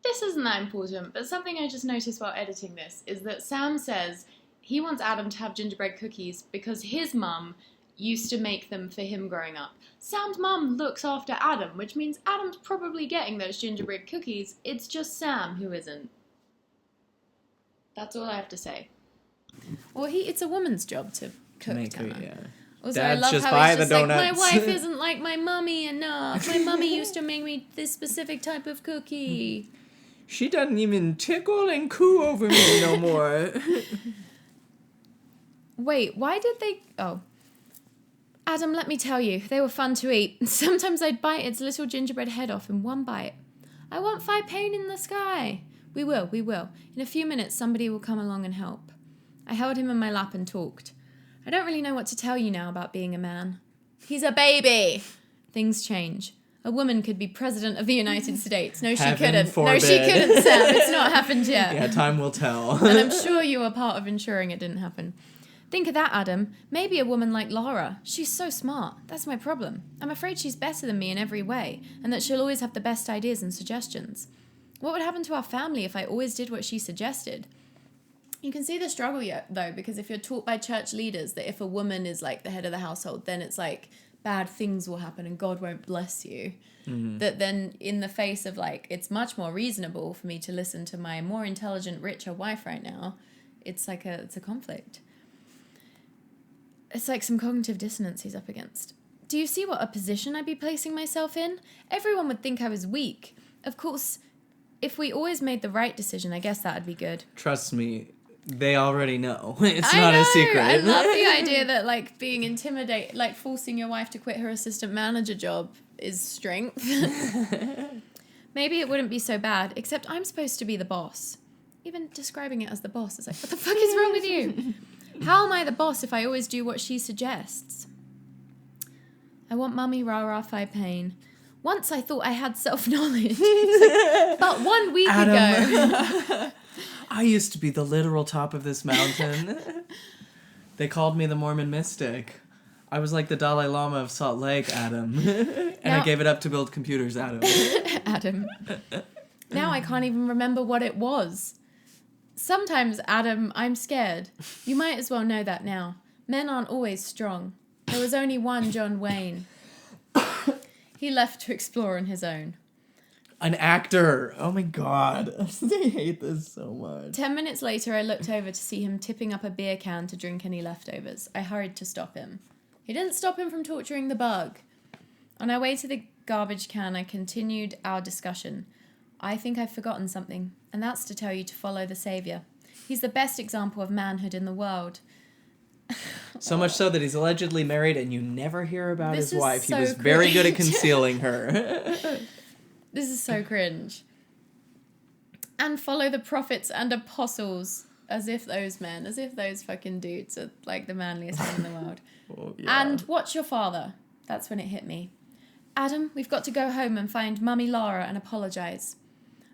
This isn't that important, but something I just noticed while editing this is that Sam says he wants Adam to have gingerbread cookies because his mum used to make them for him growing up. Sam's mum looks after Adam, which means Adam's probably getting those gingerbread cookies. It's just Sam who isn't. That's all I have to say. Well, it's a woman's job to cook, Yeah. Also, Dad's I love just how buy he's the just like, donuts. my wife isn't like my mummy enough. My mummy used to make me this specific type of cookie. She doesn't even tickle and coo over me no more. Wait, why did they... Oh. Adam, let me tell you, they were fun to eat. Sometimes I'd bite its little gingerbread head off in one bite. I want 5 pain in the sky. We will. In a few minutes, somebody will come along and help. I held him in my lap and talked. I don't really know what to tell you now about being a man. He's a baby! Things change. A woman could be president of the United States. No, she couldn't. Forbid. No, she couldn't, Sam. It's not happened yet. Yeah, time will tell. And I'm sure you were part of ensuring it didn't happen. Think of that, Adam. Maybe a woman like Laura. She's so smart. That's my problem. I'm afraid she's better than me in every way, and that she'll always have the best ideas and suggestions. What would happen to our family if I always did what she suggested? You can see the struggle yet, though, because if you're taught by church leaders that if a woman is like the head of the household, then it's like bad things will happen and God won't bless you. Mm-hmm. That then in the face of like, it's much more reasonable for me to listen to my more intelligent, richer wife right now. It's like it's a conflict. It's like some cognitive dissonance he's up against. Do you see what a position I'd be placing myself in? Everyone would think I was weak. Of course, if we always made the right decision, I guess that'd be good. Trust me, they already know. It's not a secret. I love the idea that like being intimidated, like forcing your wife to quit her assistant manager job is strength. Maybe it wouldn't be so bad, except I'm supposed to be the boss. Even describing it as the boss is like, what the fuck is wrong with you? How am I the boss if I always do what she suggests? I want mummy rah-rah-fi pain. Once I thought I had self-knowledge. Like, but 1 week ago. I used to be the literal top of this mountain. They called me the Mormon mystic. I was like the Dalai Lama of Salt Lake, Adam. I gave it up to build computers, Adam. Adam. Now I can't even remember what it was. Sometimes, Adam, I'm scared. You might as well know that now. Men aren't always strong. There was only one John Wayne. He left to explore on his own. An actor. Oh my God. I hate this so much. 10 minutes later, I looked over to see him tipping up a beer can to drink any leftovers. I hurried to stop him. He didn't stop him from torturing the bug. On our way to the garbage can, I continued our discussion. I think I've forgotten something, and that's to tell you to follow the Saviour. He's the best example of manhood in the world. So much so that he's allegedly married and you never hear about his wife. So he was very good at concealing her. This is so cringe. And follow the prophets and apostles, as if those fucking dudes are like the manliest men in the world. Oh, yeah. And watch your father. That's when it hit me. Adam, we've got to go home and find Mummy Laura and apologise.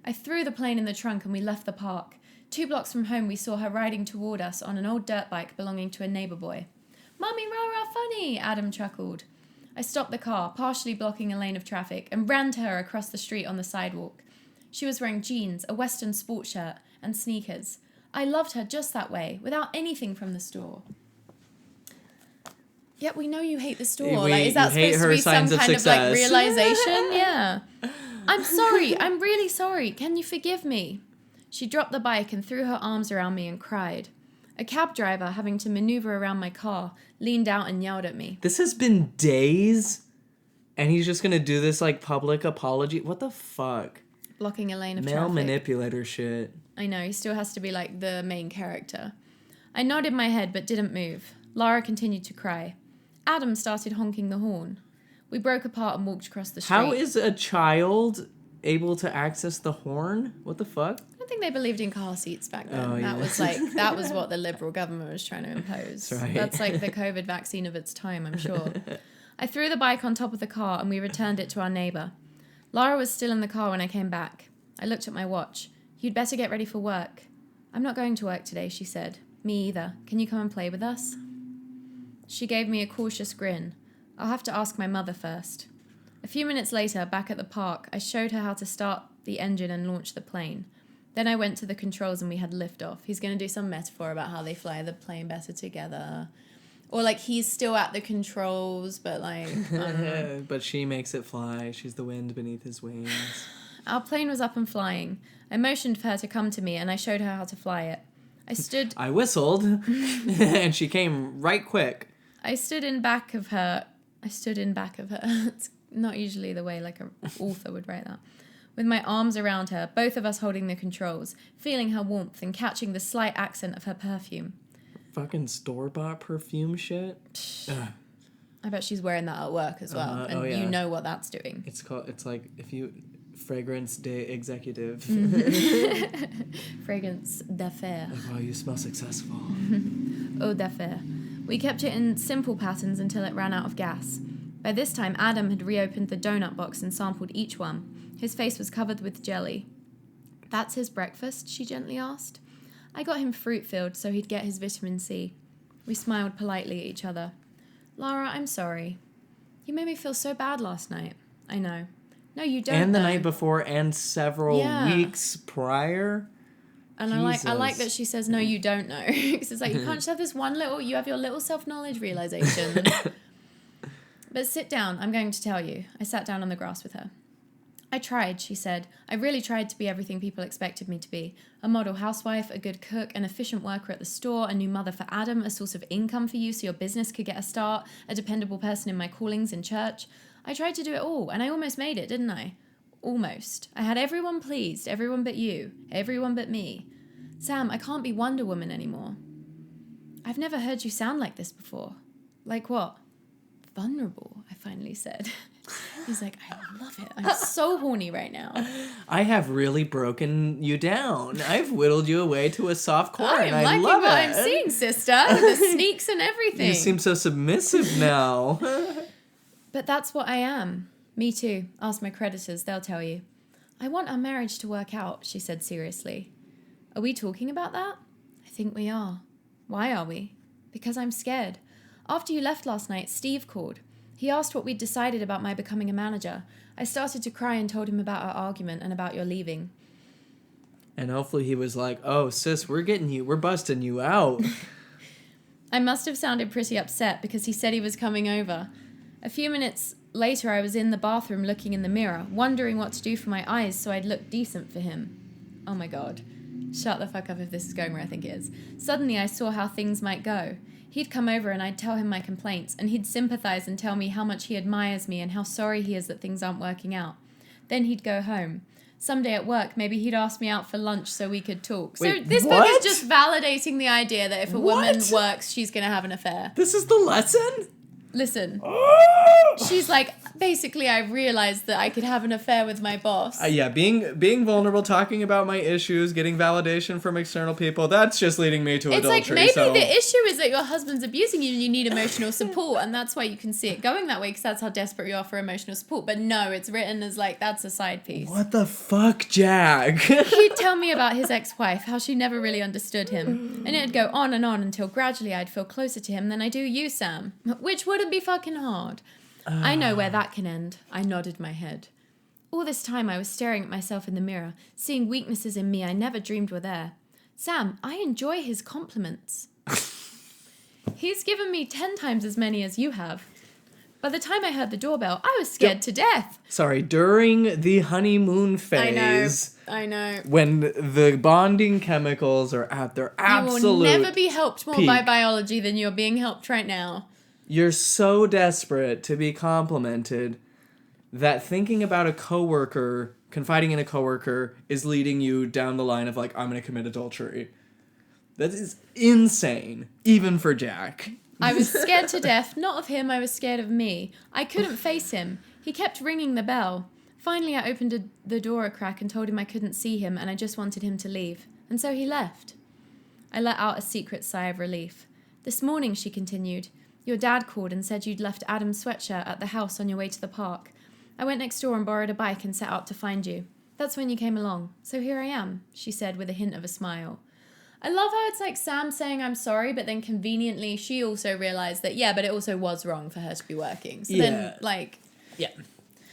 I threw the plane in the trunk and we left the park. 2 blocks from home, we saw her riding toward us on an old dirt bike belonging to a neighbour boy. Mummy Rara funny, Adam chuckled. I stopped the car, partially blocking a lane of traffic, and ran to her across the street on the sidewalk. She was wearing jeans, a Western sports shirt, and sneakers. I loved her just that way, without anything from the store. Yet we know you hate the store. Is that supposed to be some kind of like realization? Yeah. I'm sorry. I'm really sorry. Can you forgive me? She dropped the bike and threw her arms around me and cried. A cab driver, having to maneuver around my car, leaned out and yelled at me. This has been days, and he's just gonna do this like public apology. What the fuck? Blocking a lane of traffic. Male manipulator shit. I know, he still has to be like the main character. I nodded my head but didn't move. Lara continued to cry. Adam started honking the horn. We broke apart and walked across the street. How is a child able to access the horn? What the fuck? I don't think they believed in car seats back then. That was what the Liberal government was trying to impose. That's right. That's like the COVID vaccine of its time, I'm sure. I threw the bike on top of the car and we returned it to our neighbour. Lara was still in the car when I came back. I looked at my watch. You'd better get ready for work. I'm not going to work today, she said. Me either. Can you come and play with us? She gave me a cautious grin. I'll have to ask my mother first. A few minutes later, back at the park, I showed her how to start the engine and launch the plane. Then I went to the controls and we had liftoff. He's going to do some metaphor about how they fly the plane better together. Or like he's still at the controls, but like... But she makes it fly. She's the wind beneath his wings. Our plane was up and flying. I motioned for her to come to me and I showed her how to fly it. I whistled and she came right quick. I stood in back of her. It's not usually the way like an author would write that. With my arms around her, both of us holding the controls, feeling her warmth and catching the slight accent of her perfume. Fucking store-bought perfume shit. I bet she's wearing that at work as well, and you know what that's doing. It's like if you Fragrance day executive. Fragrance d'affaires. Like, wow, you smell successful. Eau d'affaires. We kept it in simple patterns until it ran out of gas. By this time, Adam had reopened the donut box and sampled each one. His face was covered with jelly. "That's his breakfast?" she gently asked. I got him fruit-filled so he'd get his vitamin C. We smiled politely at each other. "Lara, I'm sorry. You made me feel so bad last night." "I know." "No, you don't." And the though." night before and several weeks prior. And I like that she says, "No, you don't know." Because it's like, you can't just have this one little, you have your little self-knowledge realization. "But sit down, I'm going to tell you." I sat down on the grass with her. "I tried," she said. "I really tried to be everything people expected me to be. A model housewife, a good cook, an efficient worker at the store, a new mother for Adam, a source of income for you so your business could get a start, a dependable person in my callings in church. I tried to do it all, and I almost made it, didn't I? Almost. I had everyone pleased, everyone but you, everyone but me. Sam, I can't be Wonder Woman anymore." "I've never heard you sound like this before." "Like what?" "Vulnerable," I finally said. He's like, "I love it. I'm so horny right now." I have really broken you down. I've whittled you away to a soft corner, I'm and I liking love what it. I'm seeing, sister. The sneaks and everything. You seem so submissive now. "But that's what I am." "Me too. Ask my creditors. They'll tell you." "I want our marriage to work out," she said seriously. "Are we talking about that?" "I think we are." "Why are we?" "Because I'm scared. After you left last night, Steve called. He asked what we'd decided about my becoming a manager. I started to cry and told him about our argument and about your leaving." And hopefully he was like, "Oh, sis, we're busting you out." I must have sounded pretty upset because he said he was coming over. A few minutes later, I was in the bathroom looking in the mirror, wondering what to do for my eyes so I'd look decent for him. Oh my god. Shut the fuck up if this is going where I think it is. Suddenly, I saw how things might go. He'd come over and I'd tell him my complaints, and he'd sympathize and tell me how much he admires me and how sorry he is that things aren't working out. Then he'd go home. Someday at work, maybe he'd ask me out for lunch so we could talk. Wait, so this book what? is just validating the idea that if a woman works, she's going to have an affair. This is the lesson? Listen. She's like, basically, I realized that I could have an affair with my boss. Yeah, being vulnerable, talking about my issues, getting validation from external people, that's just leading me to adultery. It's like, maybe the issue is that your husband's abusing you and you need emotional support, and that's why you can see it going that way, because that's how desperate you are for emotional support. But no, it's written as like, that's a side piece. What the fuck, Jack? He'd tell me about his ex-wife, how she never really understood him. And it'd go on and on until gradually I'd feel closer to him than I do you, Sam. Which wouldn't be fucking hard. I know where that can end. I nodded my head. All this time I was staring at myself in the mirror, seeing weaknesses in me I never dreamed were there. Sam, I enjoy his compliments. He's given me 10 times as many as you have. By the time I heard the doorbell, I was scared to death. Sorry, during the honeymoon phase. I know. When the bonding chemicals are at their absolute You will never be helped more peak. by biology than you're being helped right now. You're so desperate to be complimented that thinking about a coworker, confiding in a coworker, is leading you down the line of like, I'm going to commit adultery. That is insane, even for Jack. I was scared to death. Not of him, I was scared of me. I couldn't face him. He kept ringing the bell. Finally, I opened the door a crack and told him I couldn't see him and I just wanted him to leave. And so he left. I let out a secret sigh of relief. This morning, she continued, your dad called and said you'd left Adam's sweatshirt at the house on your way to the park. I went next door and borrowed a bike and set out to find you. That's when you came along. So here I am, she said with a hint of a smile. I love how it's like Sam saying I'm sorry, but then conveniently she also realised that, yeah, but it also was wrong for her to be working. So then, like... Yeah.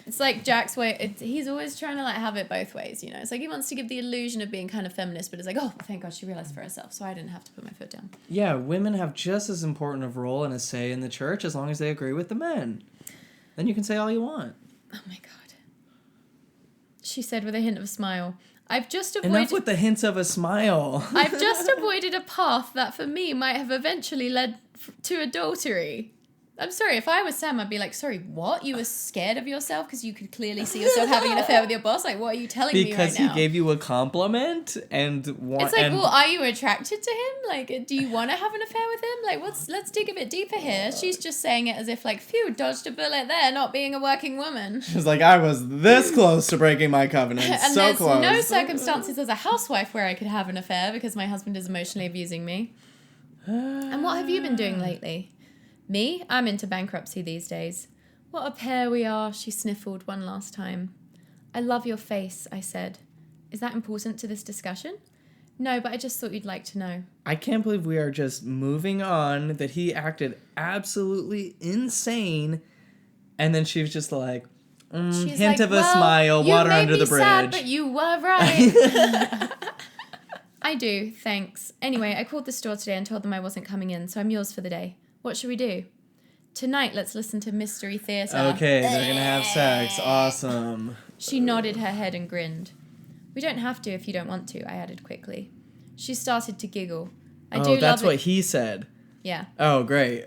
It's like Jack's way, he's always trying to like have it both ways, you know? It's like he wants to give the illusion of being kind of feminist, but it's like, oh, thank God she realised for herself, so I didn't have to put my foot down. Yeah, women have just as important of role and a say in the church as long as they agree with the men. Then you can say all you want. Oh my God. She said with a hint of a smile. I've just avoided... Enough with the hints of a smile. I've just avoided a path that for me might have eventually led to adultery. I'm sorry, if I was Sam, I'd be like, sorry, what? You were scared of yourself because you could clearly see yourself having an affair with your boss? Like, what are you telling me right now? Because he gave you a compliment and It's like, well, are you attracted to him? Like, do you want to have an affair with him? Like, let's dig a bit deeper here. She's just saying it as if like, phew, dodged a bullet there, not being a working woman. She's like, I was this close to breaking my covenant. And so there's close. no circumstances as a housewife where I could have an affair because my husband is emotionally abusing me. And what have you been doing lately? Me? I'm into bankruptcy these days. What a pair we are, she sniffled one last time. I love your face, I said. Is that important to this discussion? No, but I just thought you'd like to know. I can't believe we are just moving on, that he acted absolutely insane, and then she was just like, hint like, of a smile, water under the bridge. You made me sad, but you were right. I do, thanks. Anyway, I called the store today and told them I wasn't coming in, so I'm yours for the day. What should we do? Tonight, let's listen to Mystery Theatre. Okay, they're gonna have sex. Awesome. She nodded her head and grinned. We don't have to if you don't want to, I added quickly. She started to giggle. That's what he said. Yeah. Oh, great.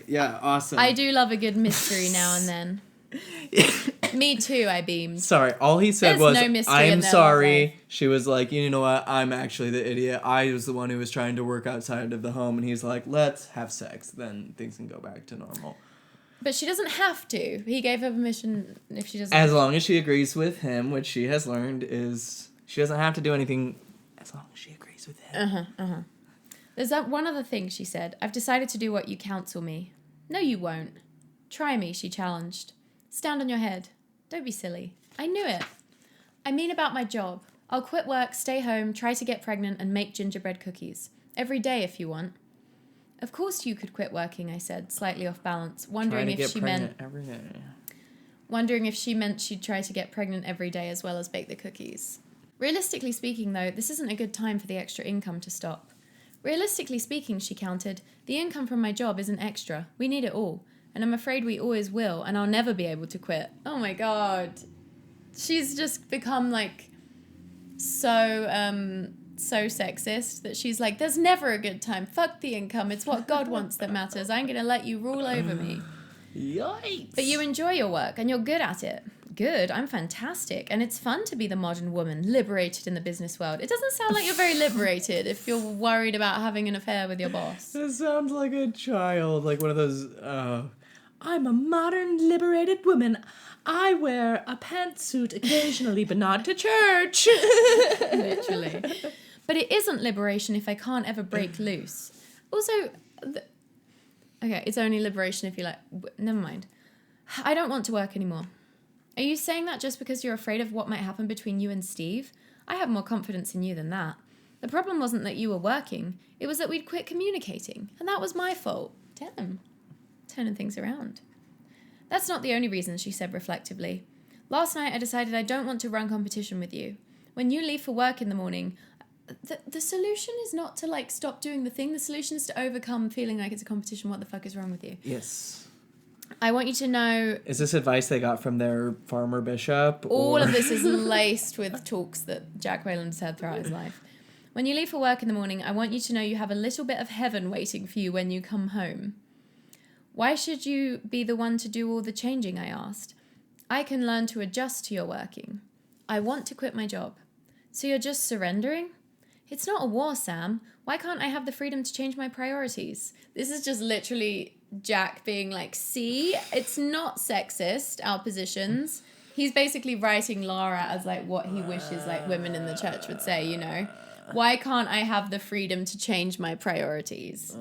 Yeah, awesome. I do love a good mystery now and then. Me too, I beamed. Sorry, all he said There's was, no mystery I am in their sorry. love life. She was like, you know what, I'm actually the idiot. I was the one who was trying to work outside of the home. And he's like, let's have sex. Then things can go back to normal. But she doesn't have to. He gave her permission if she doesn't. As long as she agrees with him, which she has learned is she doesn't have to do anything as long as she agrees with him. There's that one other thing, she said. I've decided to do what you counsel me. No, you won't. Try me, she challenged. Stand on your head. Don't be silly. I knew it. I mean about my job. I'll quit work, stay home, try to get pregnant, and make gingerbread cookies. Every day if you want. Of course you could quit working, I said, slightly off balance, wondering if she meant she'd try to get pregnant every day as well as bake the cookies. Realistically speaking, though, this isn't a good time for the extra income to stop. Realistically speaking, she countered, the income from my job isn't extra. We need it all. And I'm afraid we always will, and I'll never be able to quit. Oh my god. She's just become, like, so sexist that she's like, there's never a good time. Fuck the income. It's what God wants that matters. I'm going to let you rule over me. Yikes. But you enjoy your work, and you're good at it. Good, I'm fantastic. And it's fun to be the modern woman, liberated in the business world. It doesn't sound like you're very liberated if you're worried about having an affair with your boss. It sounds like a child, like one of those, I'm a modern, liberated woman. I wear a pantsuit occasionally, but not to church. Literally. But it isn't liberation if I can't ever break loose. Also, okay, it's only liberation if you're like, never mind. I don't want to work anymore. Are you saying that just because you're afraid of what might happen between you and Steve? I have more confidence in you than that. The problem wasn't that you were working. It was that we'd quit communicating. And that was my fault. Damn. Turning things around. That's not the only reason, she said reflectively. Last night I decided I don't want to run competition with you. When you leave for work in the morning, the solution is not to, like, stop doing the thing. The solution is to overcome feeling like it's a competition. What the fuck is wrong with you? Yes. I want you to know... Is this advice they got from their farmer bishop? All of this is laced with talks that Jack Wayland's had throughout his life. When you leave for work in the morning, I want you to know you have a little bit of heaven waiting for you when you come home. Why should you be the one to do all the changing, I asked. I can learn to adjust to your working. I want to quit my job. So you're just surrendering? It's not a war, Sam. Why can't I have the freedom to change my priorities? This is just literally Jack being like, see, it's not sexist, our positions. He's basically writing Laura as like what he wishes like women in the church would say, you know. Why can't I have the freedom to change my priorities?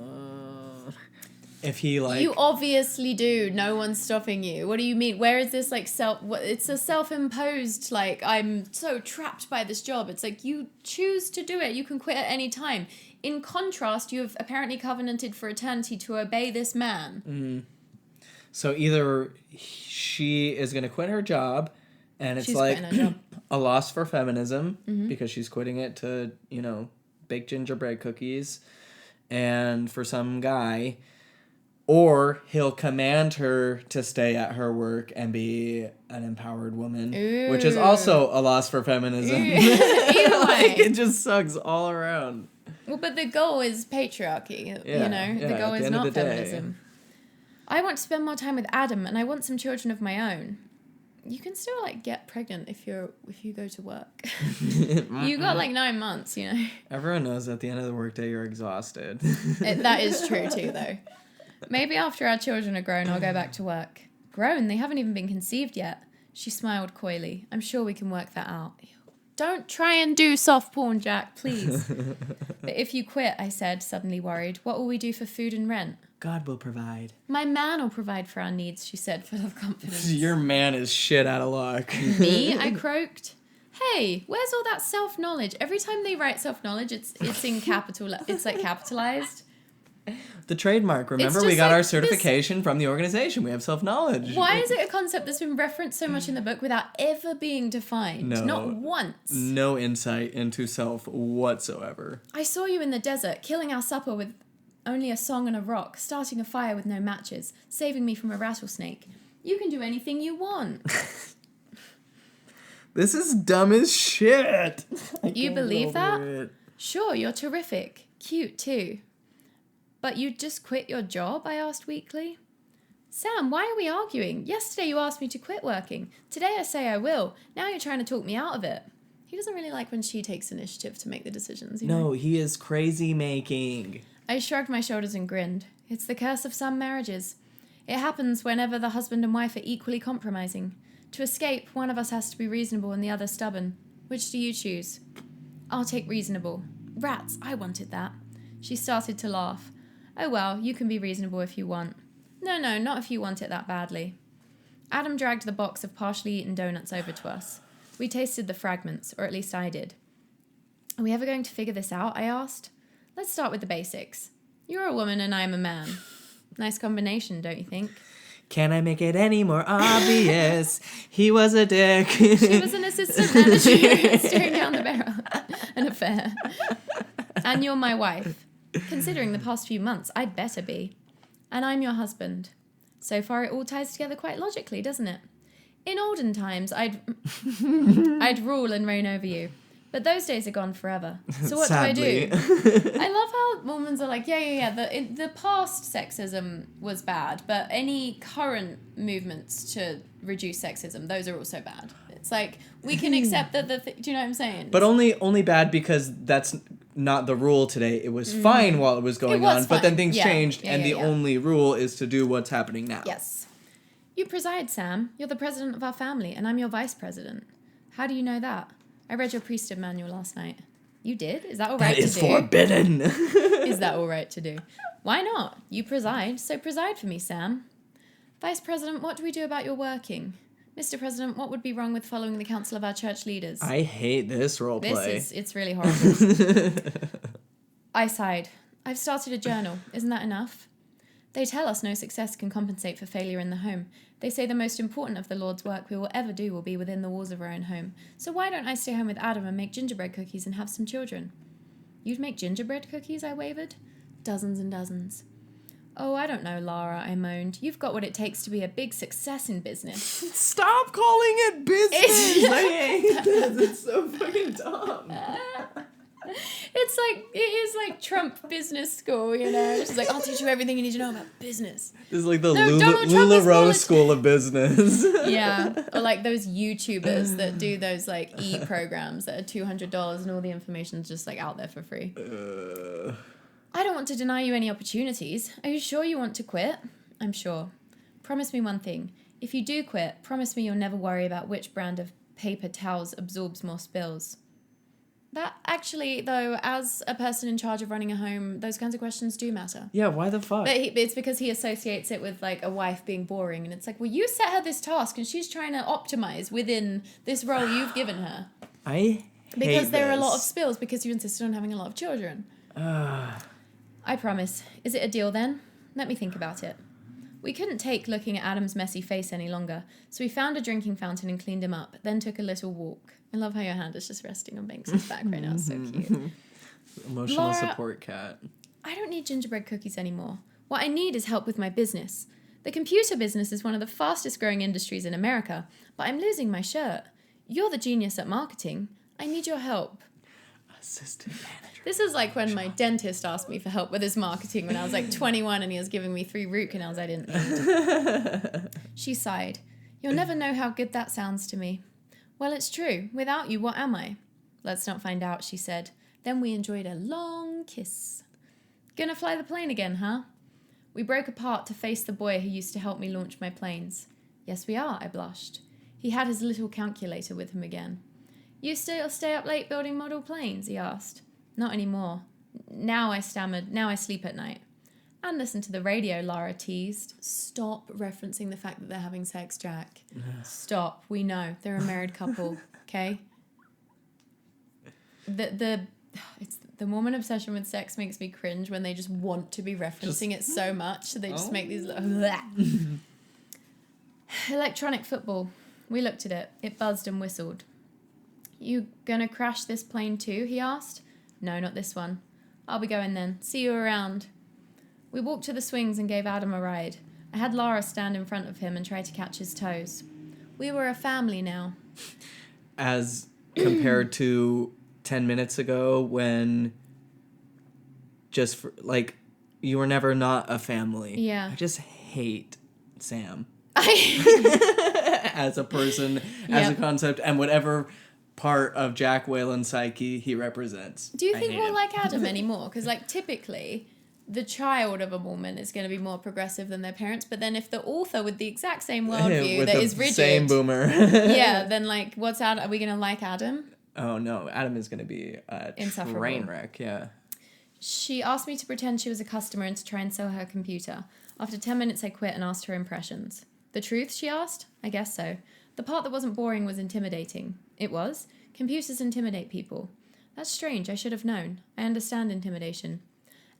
If he like... You obviously do. No one's stopping you. What do you mean? Where is this like it's a self-imposed, like, I'm so trapped by this job. It's like you choose to do it. You can quit at any time. In contrast, you have apparently covenanted for eternity to obey this man. Mm. So either she is going to quit her job and it's She's like quitting her job. a loss for feminism because she's quitting it to, you know, bake gingerbread cookies and for some guy, or he'll command her to stay at her work and be an empowered woman, which is also a loss for feminism. Either way. It just sucks all around. Well, but the goal is patriarchy, you know? The goal is not feminism. I want to spend more time with Adam, and I want some children of my own. You can still, like, get pregnant if you go to work. You got, like, 9 months, you know. Everyone knows at the end of the workday you're exhausted. That is true, too, though. Maybe after our children are grown, I'll go back to work. Grown? They haven't even been conceived yet. She smiled coyly. I'm sure we can work that out. Don't try and do soft porn, Jack, please. But if you quit, I said, suddenly worried, what will we do for food and rent? God will provide. My man will provide for our needs, she said, full of confidence. Your man is shit out of luck. Me? I croaked. Hey, where's all that self-knowledge? Every time they write self-knowledge, it's in capital. It's like capitalized. The trademark. Remember, we got our certification from the organization. We have self-knowledge. Why is it a concept that's been referenced so much in the book without ever being defined? No. Not once. No insight into self whatsoever. I saw you in the desert, killing our supper with only a song and a rock, starting a fire with no matches, saving me from a rattlesnake. You can do anything you want. This is dumb as shit. You believe that? Sure, you're terrific. Cute, too. But you just quit your job? I asked weakly. Sam, why are we arguing? Yesterday you asked me to quit working. Today I say I will. Now you're trying to talk me out of it. He doesn't really like when she takes initiative to make the decisions. You know? No, he is crazy making. I shrugged my shoulders and grinned. It's the curse of some marriages. It happens whenever the husband and wife are equally compromising. To escape, one of us has to be reasonable and the other stubborn. Which do you choose? I'll take reasonable. Rats, I wanted that. She started to laugh. Oh well, you can be reasonable if you want. No, not if you want it that badly. Adam dragged the box of partially eaten donuts over to us. We tasted the fragments, or at least I did. Are we ever going to figure this out? I asked. Let's start with the basics. You're a woman and I'm a man. Nice combination, don't you think? Can I make it any more obvious? He was a dick. She was an assistant manager staring down the barrel. An affair. And you're my wife. Considering the past few months, I'd better be. And I'm your husband. So far it all ties together quite logically, doesn't it? In olden times, I'd rule and reign over you. But those days are gone forever. So what Sadly. do I do? I love how women are like, yeah. The past sexism was bad, but any current movements to reduce sexism, those are also bad. It's like, we can accept that do you know what I'm saying? But only bad because that's not the rule today. It was fine while it was going on, but then things changed, and the only rule is to do what's happening now. Yes. You preside, Sam. You're the president of our family, and I'm your vice president. How do you know that? I read your priesthood manual last night. You did? Is that all right to do? That is forbidden. Is that all right to do? Why not? You preside, so preside for me, Sam. Vice President, what do we do about your working? Mr. President, what would be wrong with following the counsel of our church leaders? I hate this role play. It's really horrible. I sighed. I've started a journal. Isn't that enough? They tell us no success can compensate for failure in the home. They say the most important of the Lord's work we will ever do will be within the walls of our own home. So why don't I stay home with Adam and make gingerbread cookies and have some children? You'd make gingerbread cookies, I wavered. Dozens and dozens. Oh, I don't know, Lara, I moaned. You've got what it takes to be a big success in business. Stop calling it business! I hate this. It's so fucking dumb. It is like Trump business school, you know? She's like, I'll teach you everything you need to know about business. This is like the LuLaRoe School of Business. Yeah, or like those YouTubers that do those like e-programs that are $200 and all the information's just like out there for free. I don't want to deny you any opportunities. Are you sure you want to quit? I'm sure. Promise me one thing. If you do quit, promise me you'll never worry about which brand of paper towels absorbs more spills. That actually, though, as a person in charge of running a home, those kinds of questions do matter. Yeah, why the fuck? But it's because he associates it with, like, a wife being boring. And it's like, well, you set her this task and she's trying to optimize within this role you've given her. Because there are a lot of spills because you insisted on having a lot of children. I promise. Is it a deal then? Let me think about it. We couldn't take looking at Adam's messy face any longer, so we found a drinking fountain and cleaned him up, then took a little walk. I love how your hand is just resting on Banks's back right now. It's so cute. Emotional Laura, support cat. I don't need gingerbread cookies anymore. What I need is help with my business. The computer business is one of the fastest growing industries in America, but I'm losing my shirt. You're the genius at marketing. I need your help. Assistant manager. This is like when my dentist asked me for help with his marketing when I was like 21 and he was giving me 3 root canals I didn't need. She sighed. You'll never know how good that sounds to me. Well, it's true. Without you, what am I? Let's not find out, she said. Then we enjoyed a long kiss. Gonna fly the plane again, huh? We broke apart to face the boy who used to help me launch my planes. Yes, we are, I blushed. He had his little calculator with him again. You still stay up late building model planes, he asked. Not anymore. Now, I stammered. Now I sleep at night. And listen to the radio, Lara teased. Stop referencing the fact that they're having sex, Jack. Stop. We know. They're a married couple, okay? The Mormon obsession with sex makes me cringe when they just want to be referencing it so much. So they just make these Electronic football. We looked at it. It buzzed and whistled. You gonna crash this plane too? He asked. No, not this one. I'll be going then. See you around. We walked to the swings and gave Adam a ride. I had Lara stand in front of him and try to catch his toes. We were a family now. As compared to 10 minutes ago when you were never not a family. Yeah. I just hate Sam. As a person, as a concept, and whatever part of Jack Whalen's psyche he represents. Do you think we'll like Adam anymore? Because, typically, the child of a woman is going to be more progressive than their parents. But then if the author with the exact same worldview that is rigid... same boomer. yeah, then, what's Adam? Are we going to like Adam? Oh, no. Adam is going to be a train wreck, yeah. She asked me to pretend she was a customer and to try and sell her computer. After 10 minutes, I quit and asked her impressions. The truth, she asked? I guess so. The part that wasn't boring was intimidating. It was. Computers intimidate people. That's strange. I should have known. I understand intimidation.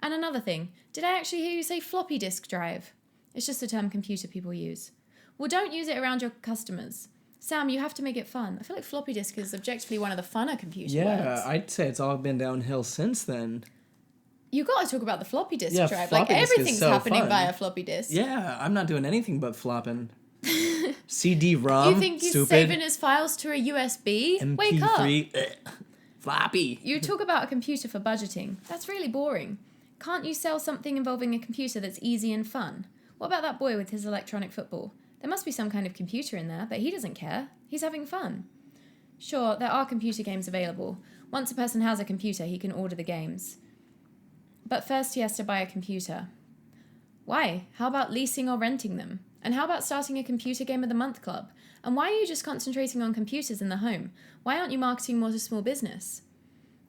And another thing. Did I actually hear you say floppy disk drive? It's just a term computer people use. Well, don't use it around your customers. Sam, you have to make it fun. I feel like floppy disk is objectively one of the funner computer words. Yeah, I'd say it's all been downhill since then. You got to talk about the floppy disk drive. Floppy disk everything's so happening fun. via floppy disk. Yeah, I'm not doing anything but flopping. CD-ROM, You think he's stupid. saving his files to a USB? MP3, Wake up. floppy. You talk about a computer for budgeting. That's really boring. Can't you sell something involving a computer that's easy and fun? What about that boy with his electronic football? There must be some kind of computer in there, but he doesn't care. He's having fun. Sure, there are computer games available. Once a person has a computer, he can order the games. But first he has to buy a computer. Why? How about leasing or renting them? And how about starting a computer game of the month club? And why are you just concentrating on computers in the home? Why aren't you marketing more to small business?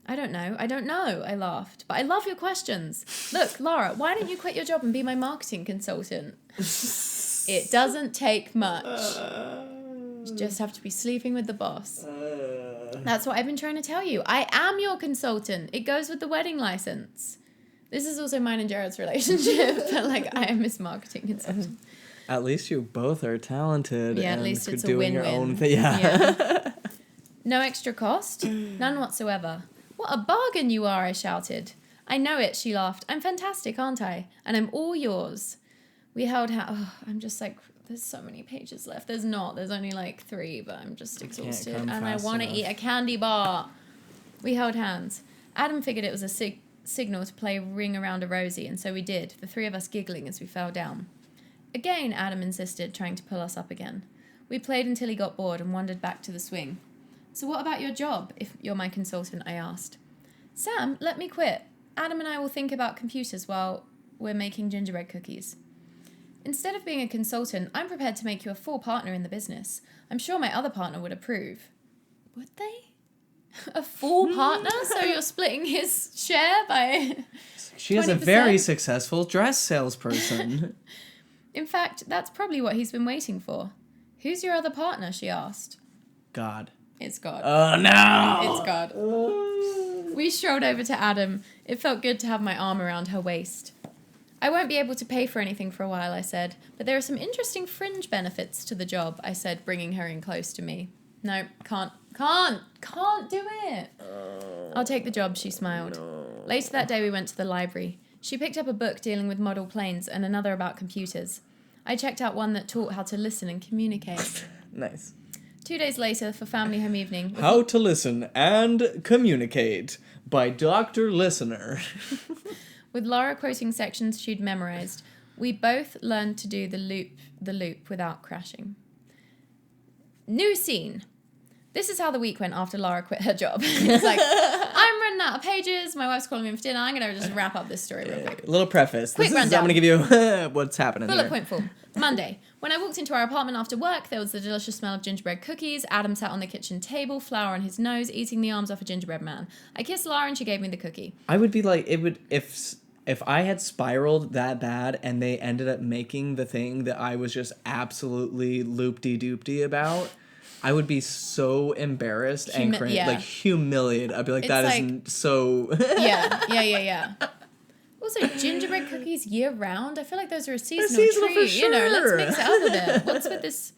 I don't know, I laughed. But I love your questions. Look, Lara, why don't you quit your job and be my marketing consultant? It doesn't take much. You just have to be sleeping with the boss. That's what I've been trying to tell you. I am your consultant. It goes with the wedding license. This is also mine and Jared's relationship. But I am his marketing consultant. At least you both are talented. Yeah, and at least it's a doing win-win. your own thing. Yeah. No extra cost? None whatsoever. What a bargain you are, I shouted. I know it, she laughed. I'm fantastic, aren't I? And I'm all yours. We held hands. Oh, I'm just there's so many pages left. There's not. There's only 3, but I'm just exhausted. And I want to eat a candy bar. We held hands. Adam figured it was a signal to play Ring Around a Rosie, and so we did, the 3 of us giggling as we fell down. Again, Adam insisted, trying to pull us up again. We played until he got bored and wandered back to the swing. So what about your job, if you're my consultant, I asked. Sam, let me quit. Adam and I will think about computers while we're making gingerbread cookies. Instead of being a consultant, I'm prepared to make you a full partner in the business. I'm sure my other partner would approve. Would they? A full partner? So you're splitting his share by She is a 20%? very successful dress salesperson. In fact, that's probably what he's been waiting for. Who's your other partner, she asked. God. It's God. Oh, no! It's God. We strolled over to Adam. It felt good to have my arm around her waist. I won't be able to pay for anything for a while, I said, but there are some interesting fringe benefits to the job, I said, bringing her in close to me. No, can't do it. I'll take the job, she smiled. Later that day we went to the library. She picked up a book dealing with model planes and another about computers. I checked out one that taught how to listen and communicate. Nice. 2 days later for family home evening. How to Listen and Communicate by Dr. Listener. With Laura quoting sections she'd memorized, we both learned to do the loop without crashing. New scene. This is how the week went after Laura quit her job. It's like, I'm running out of pages. My wife's calling me for dinner. I'm going to just wrap up this story real quick. Little preface. Quick rundown. I'm going to give you what's happening Bullet here. point 4. Monday. When I walked into our apartment after work, there was the delicious smell of gingerbread cookies. Adam sat on the kitchen table, flour on his nose, eating the arms off a gingerbread man. I kissed Laura and she gave me the cookie. I would be like, it would, if I had spiraled that bad and they ended up making the thing that I was just absolutely loop-de-doop-de about, I would be so embarrassed and cringe, like humiliated. I'd be like, that isn't so... Yeah. Also, gingerbread cookies year round. I feel like those are a seasonal treat. For sure. You know, let's mix it up a bit. What's with this?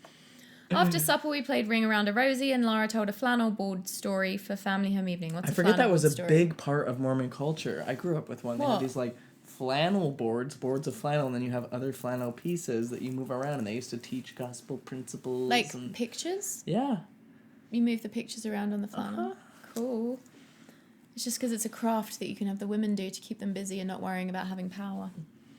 After supper, we played Ring Around a Rosie, and Laura told a flannel board story for family home evening. What's I a forget that was a story? big part of Mormon culture. I grew up with one. They had these like flannel boards of flannel, and then you have other flannel pieces that you move around, and they used to teach gospel principles. Like and... pictures? Yeah. You move the pictures around on the flannel. Cool. It's just because it's a craft that you can have the women do to keep them busy and not worrying about having power.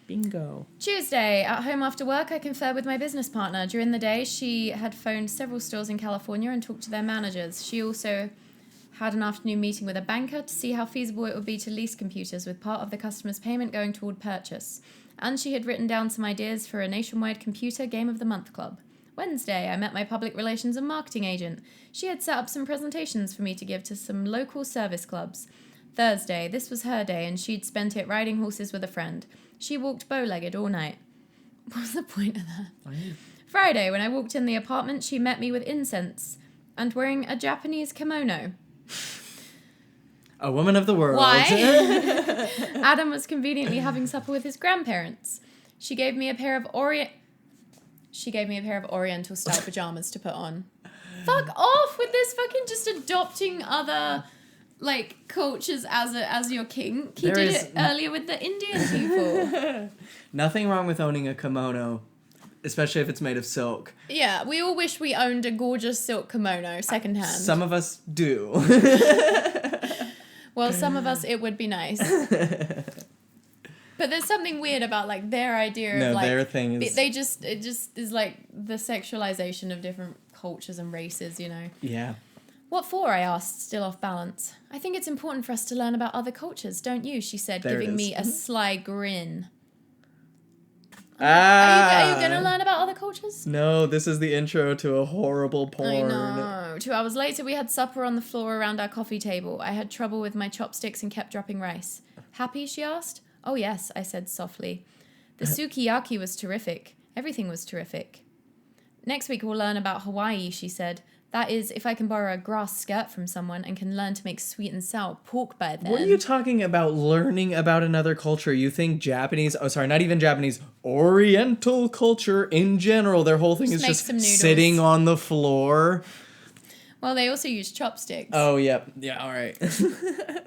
Bingo. Tuesday, at home after work, I conferred with my business partner. During the day, she had phoned several stores in California and talked to their managers. She also had an afternoon meeting with a banker to see how feasible it would be to lease computers with part of the customer's payment going toward purchase. And she had written down some ideas for a nationwide computer game of the month club. Wednesday, I met my public relations and marketing agent. She had set up some presentations for me to give to some local service clubs. Thursday, this was her day, and she'd spent it riding horses with a friend. She walked bow-legged all night. What's the point of that? Friday, when I walked in the apartment, she met me with incense and wearing a Japanese kimono. A woman of the world. Why? Adam was conveniently having supper with his grandparents. She gave me a pair of Oriental style pajamas to put on. Fuck off with this fucking just adopting other like cultures as your kink. He did it earlier with the Indian people. Nothing wrong with owning a kimono, especially if it's made of silk. Yeah, we all wish we owned a gorgeous silk kimono secondhand. Some of us do. Well, some of us it would be nice. But there's something weird about like their idea of like their thing is it just is like the sexualization of different cultures and races, you know. Yeah. What for? I asked, still off balance. I think it's important for us to learn about other cultures, don't you? She said, giving me a sly grin. Are you going to learn about other cultures? No, this is the intro to a horrible porn. I know. 2 hours later, we had supper on the floor around our coffee table. I had trouble with my chopsticks and kept dropping rice. Happy, she asked. Oh, yes, I said softly. The sukiyaki was terrific. Everything was terrific. Next week, we'll learn about Hawaii, she said. That is, if I can borrow a grass skirt from someone and can learn to make sweet and sour pork by then. What are you talking about learning about another culture? You think Japanese, not even Japanese, Oriental culture in general, their whole thing is just sitting on the floor? Well, they also use chopsticks. Oh, yep. Yeah, all right.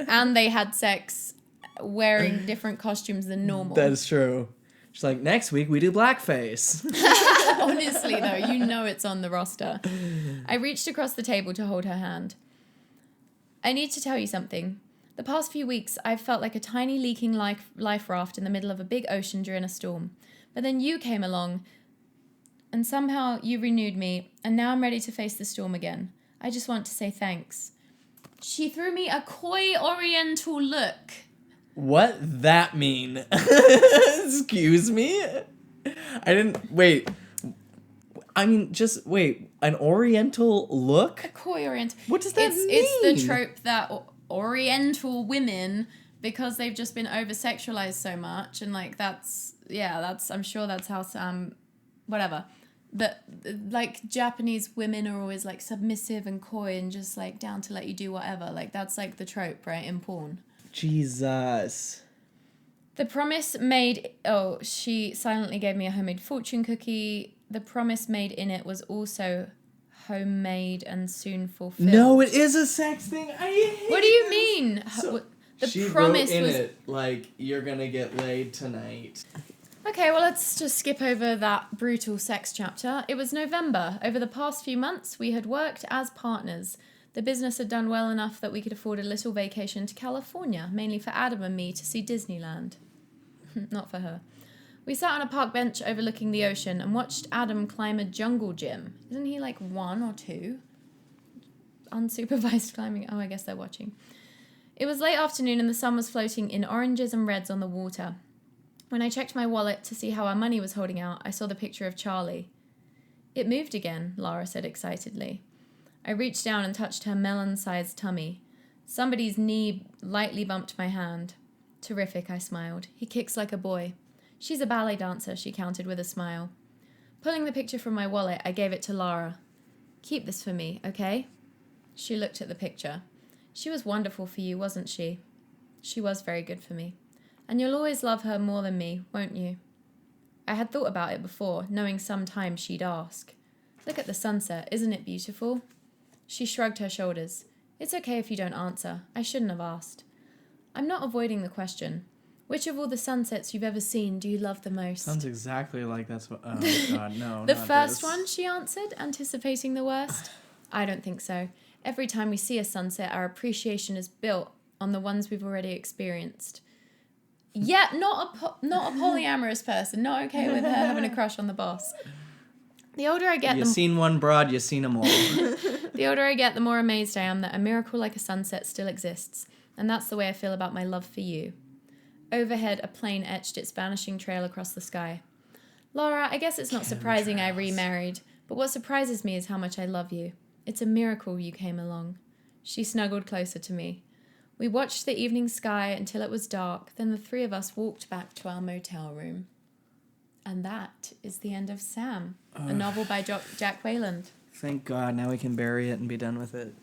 And they had sex wearing different costumes than normal. That is true. She's like, next week we do blackface. Honestly, though, you know it's on the roster. I reached across the table to hold her hand. I need to tell you something. The past few weeks, I've felt like a tiny leaking life raft in the middle of a big ocean during a storm. But then you came along, and somehow you renewed me, and now I'm ready to face the storm again. I just want to say thanks. She threw me a coy oriental look. What that mean? Excuse me? I didn't... Wait. I mean, just... Wait. An oriental look? A coy oriental... What does that mean? It's the trope that oriental women, because they've just been over-sexualized so much, and, like, I'm sure that's how whatever. But, like, Japanese women are always, like, submissive and coy and just, like, down to let you do whatever. Like, that's, like, the trope, right, in porn. Jesus. The promise made... Oh, she silently gave me a homemade fortune cookie. The promise made in it was also homemade and soon fulfilled. No, it is a sex thing. I hate What do you this. mean? So, The she promise wrote in was... it, like, you're gonna get laid tonight. Okay, well, let's just skip over that brutal sex chapter. It was November. Over the past few months, we had worked as partners. The business had done well enough that we could afford a little vacation to California, mainly for Adam and me to see Disneyland. Not for her. We sat on a park bench overlooking the ocean and watched Adam climb a jungle gym. Isn't he like 1 or 2? Unsupervised climbing. Oh, I guess they're watching. It was late afternoon and the sun was floating in oranges and reds on the water. When I checked my wallet to see how our money was holding out, I saw the picture of Charlie. It moved again, Lara said excitedly. I reached down and touched her melon-sized tummy. Somebody's knee lightly bumped my hand. Terrific, I smiled. He kicks like a boy. She's a ballet dancer, she countered with a smile. Pulling the picture from my wallet, I gave it to Lara. Keep this for me, okay? She looked at the picture. She was wonderful for you, wasn't she? She was very good for me. And you'll always love her more than me, won't you? I had thought about it before, knowing sometime she'd ask. Look at the sunset, isn't it beautiful? She shrugged her shoulders. It's okay if you don't answer. I shouldn't have asked. I'm not avoiding the question. Which of all the sunsets you've ever seen do you love the most? Sounds exactly like that's what... Oh, God, no, The not first this. one, she answered, anticipating the worst. I don't think so. Every time we see a sunset, our appreciation is built on the ones we've already experienced. Yeah, not a polyamorous person. Not okay with her having a crush on the boss. The older I get, You seen one broad, you seen them all. the older I get, the more amazed I am that a miracle like a sunset still exists. And that's the way I feel about my love for you. Overhead, a plane etched its vanishing trail across the sky. Laura, I guess it's not surprising I remarried, but what surprises me is how much I love you. It's a miracle you came along. She snuggled closer to me. We watched the evening sky until it was dark, then the three of us walked back to our motel room. And that is the end of Sam, a novel by Jack Wayland. Thank God, now we can bury it and be done with it.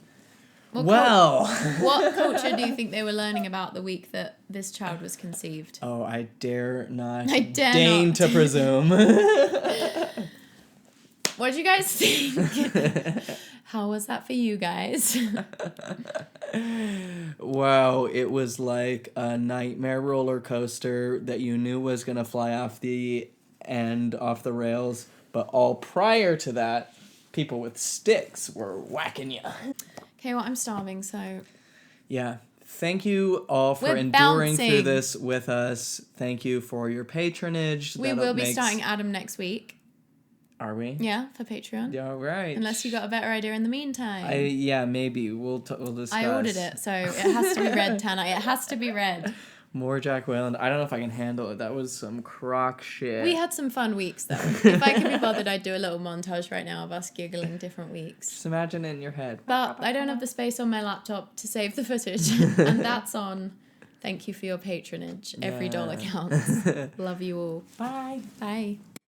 What culture do you think they were learning about the week that this child was conceived? Oh, I dare not deign to presume. What did you guys think? How was that for you guys? Wow, it was like a nightmare roller coaster that you knew was going to fly off the end, off the rails. But all prior to that, people with sticks were whacking you. Okay, well, I'm starving, so... Yeah. Thank you all for enduring through this with us. Thank you for your patronage. We will be starting Adam next week. Are we? Yeah, for Patreon. Yeah, all right. Unless you got a better idea in the meantime. Yeah, maybe. We'll discuss. I ordered it, so it has to be read, Tana. It has to be read. More Jack Wayland. I don't know if I can handle it. That was some crock shit. We had some fun weeks, though. If I could be bothered, I'd do a little montage right now of us giggling different weeks. Just imagine it in your head. But I don't have the space on my laptop to save the footage. And that's on. Thank you for your patronage. Every dollar counts. Love you all. Bye. Bye.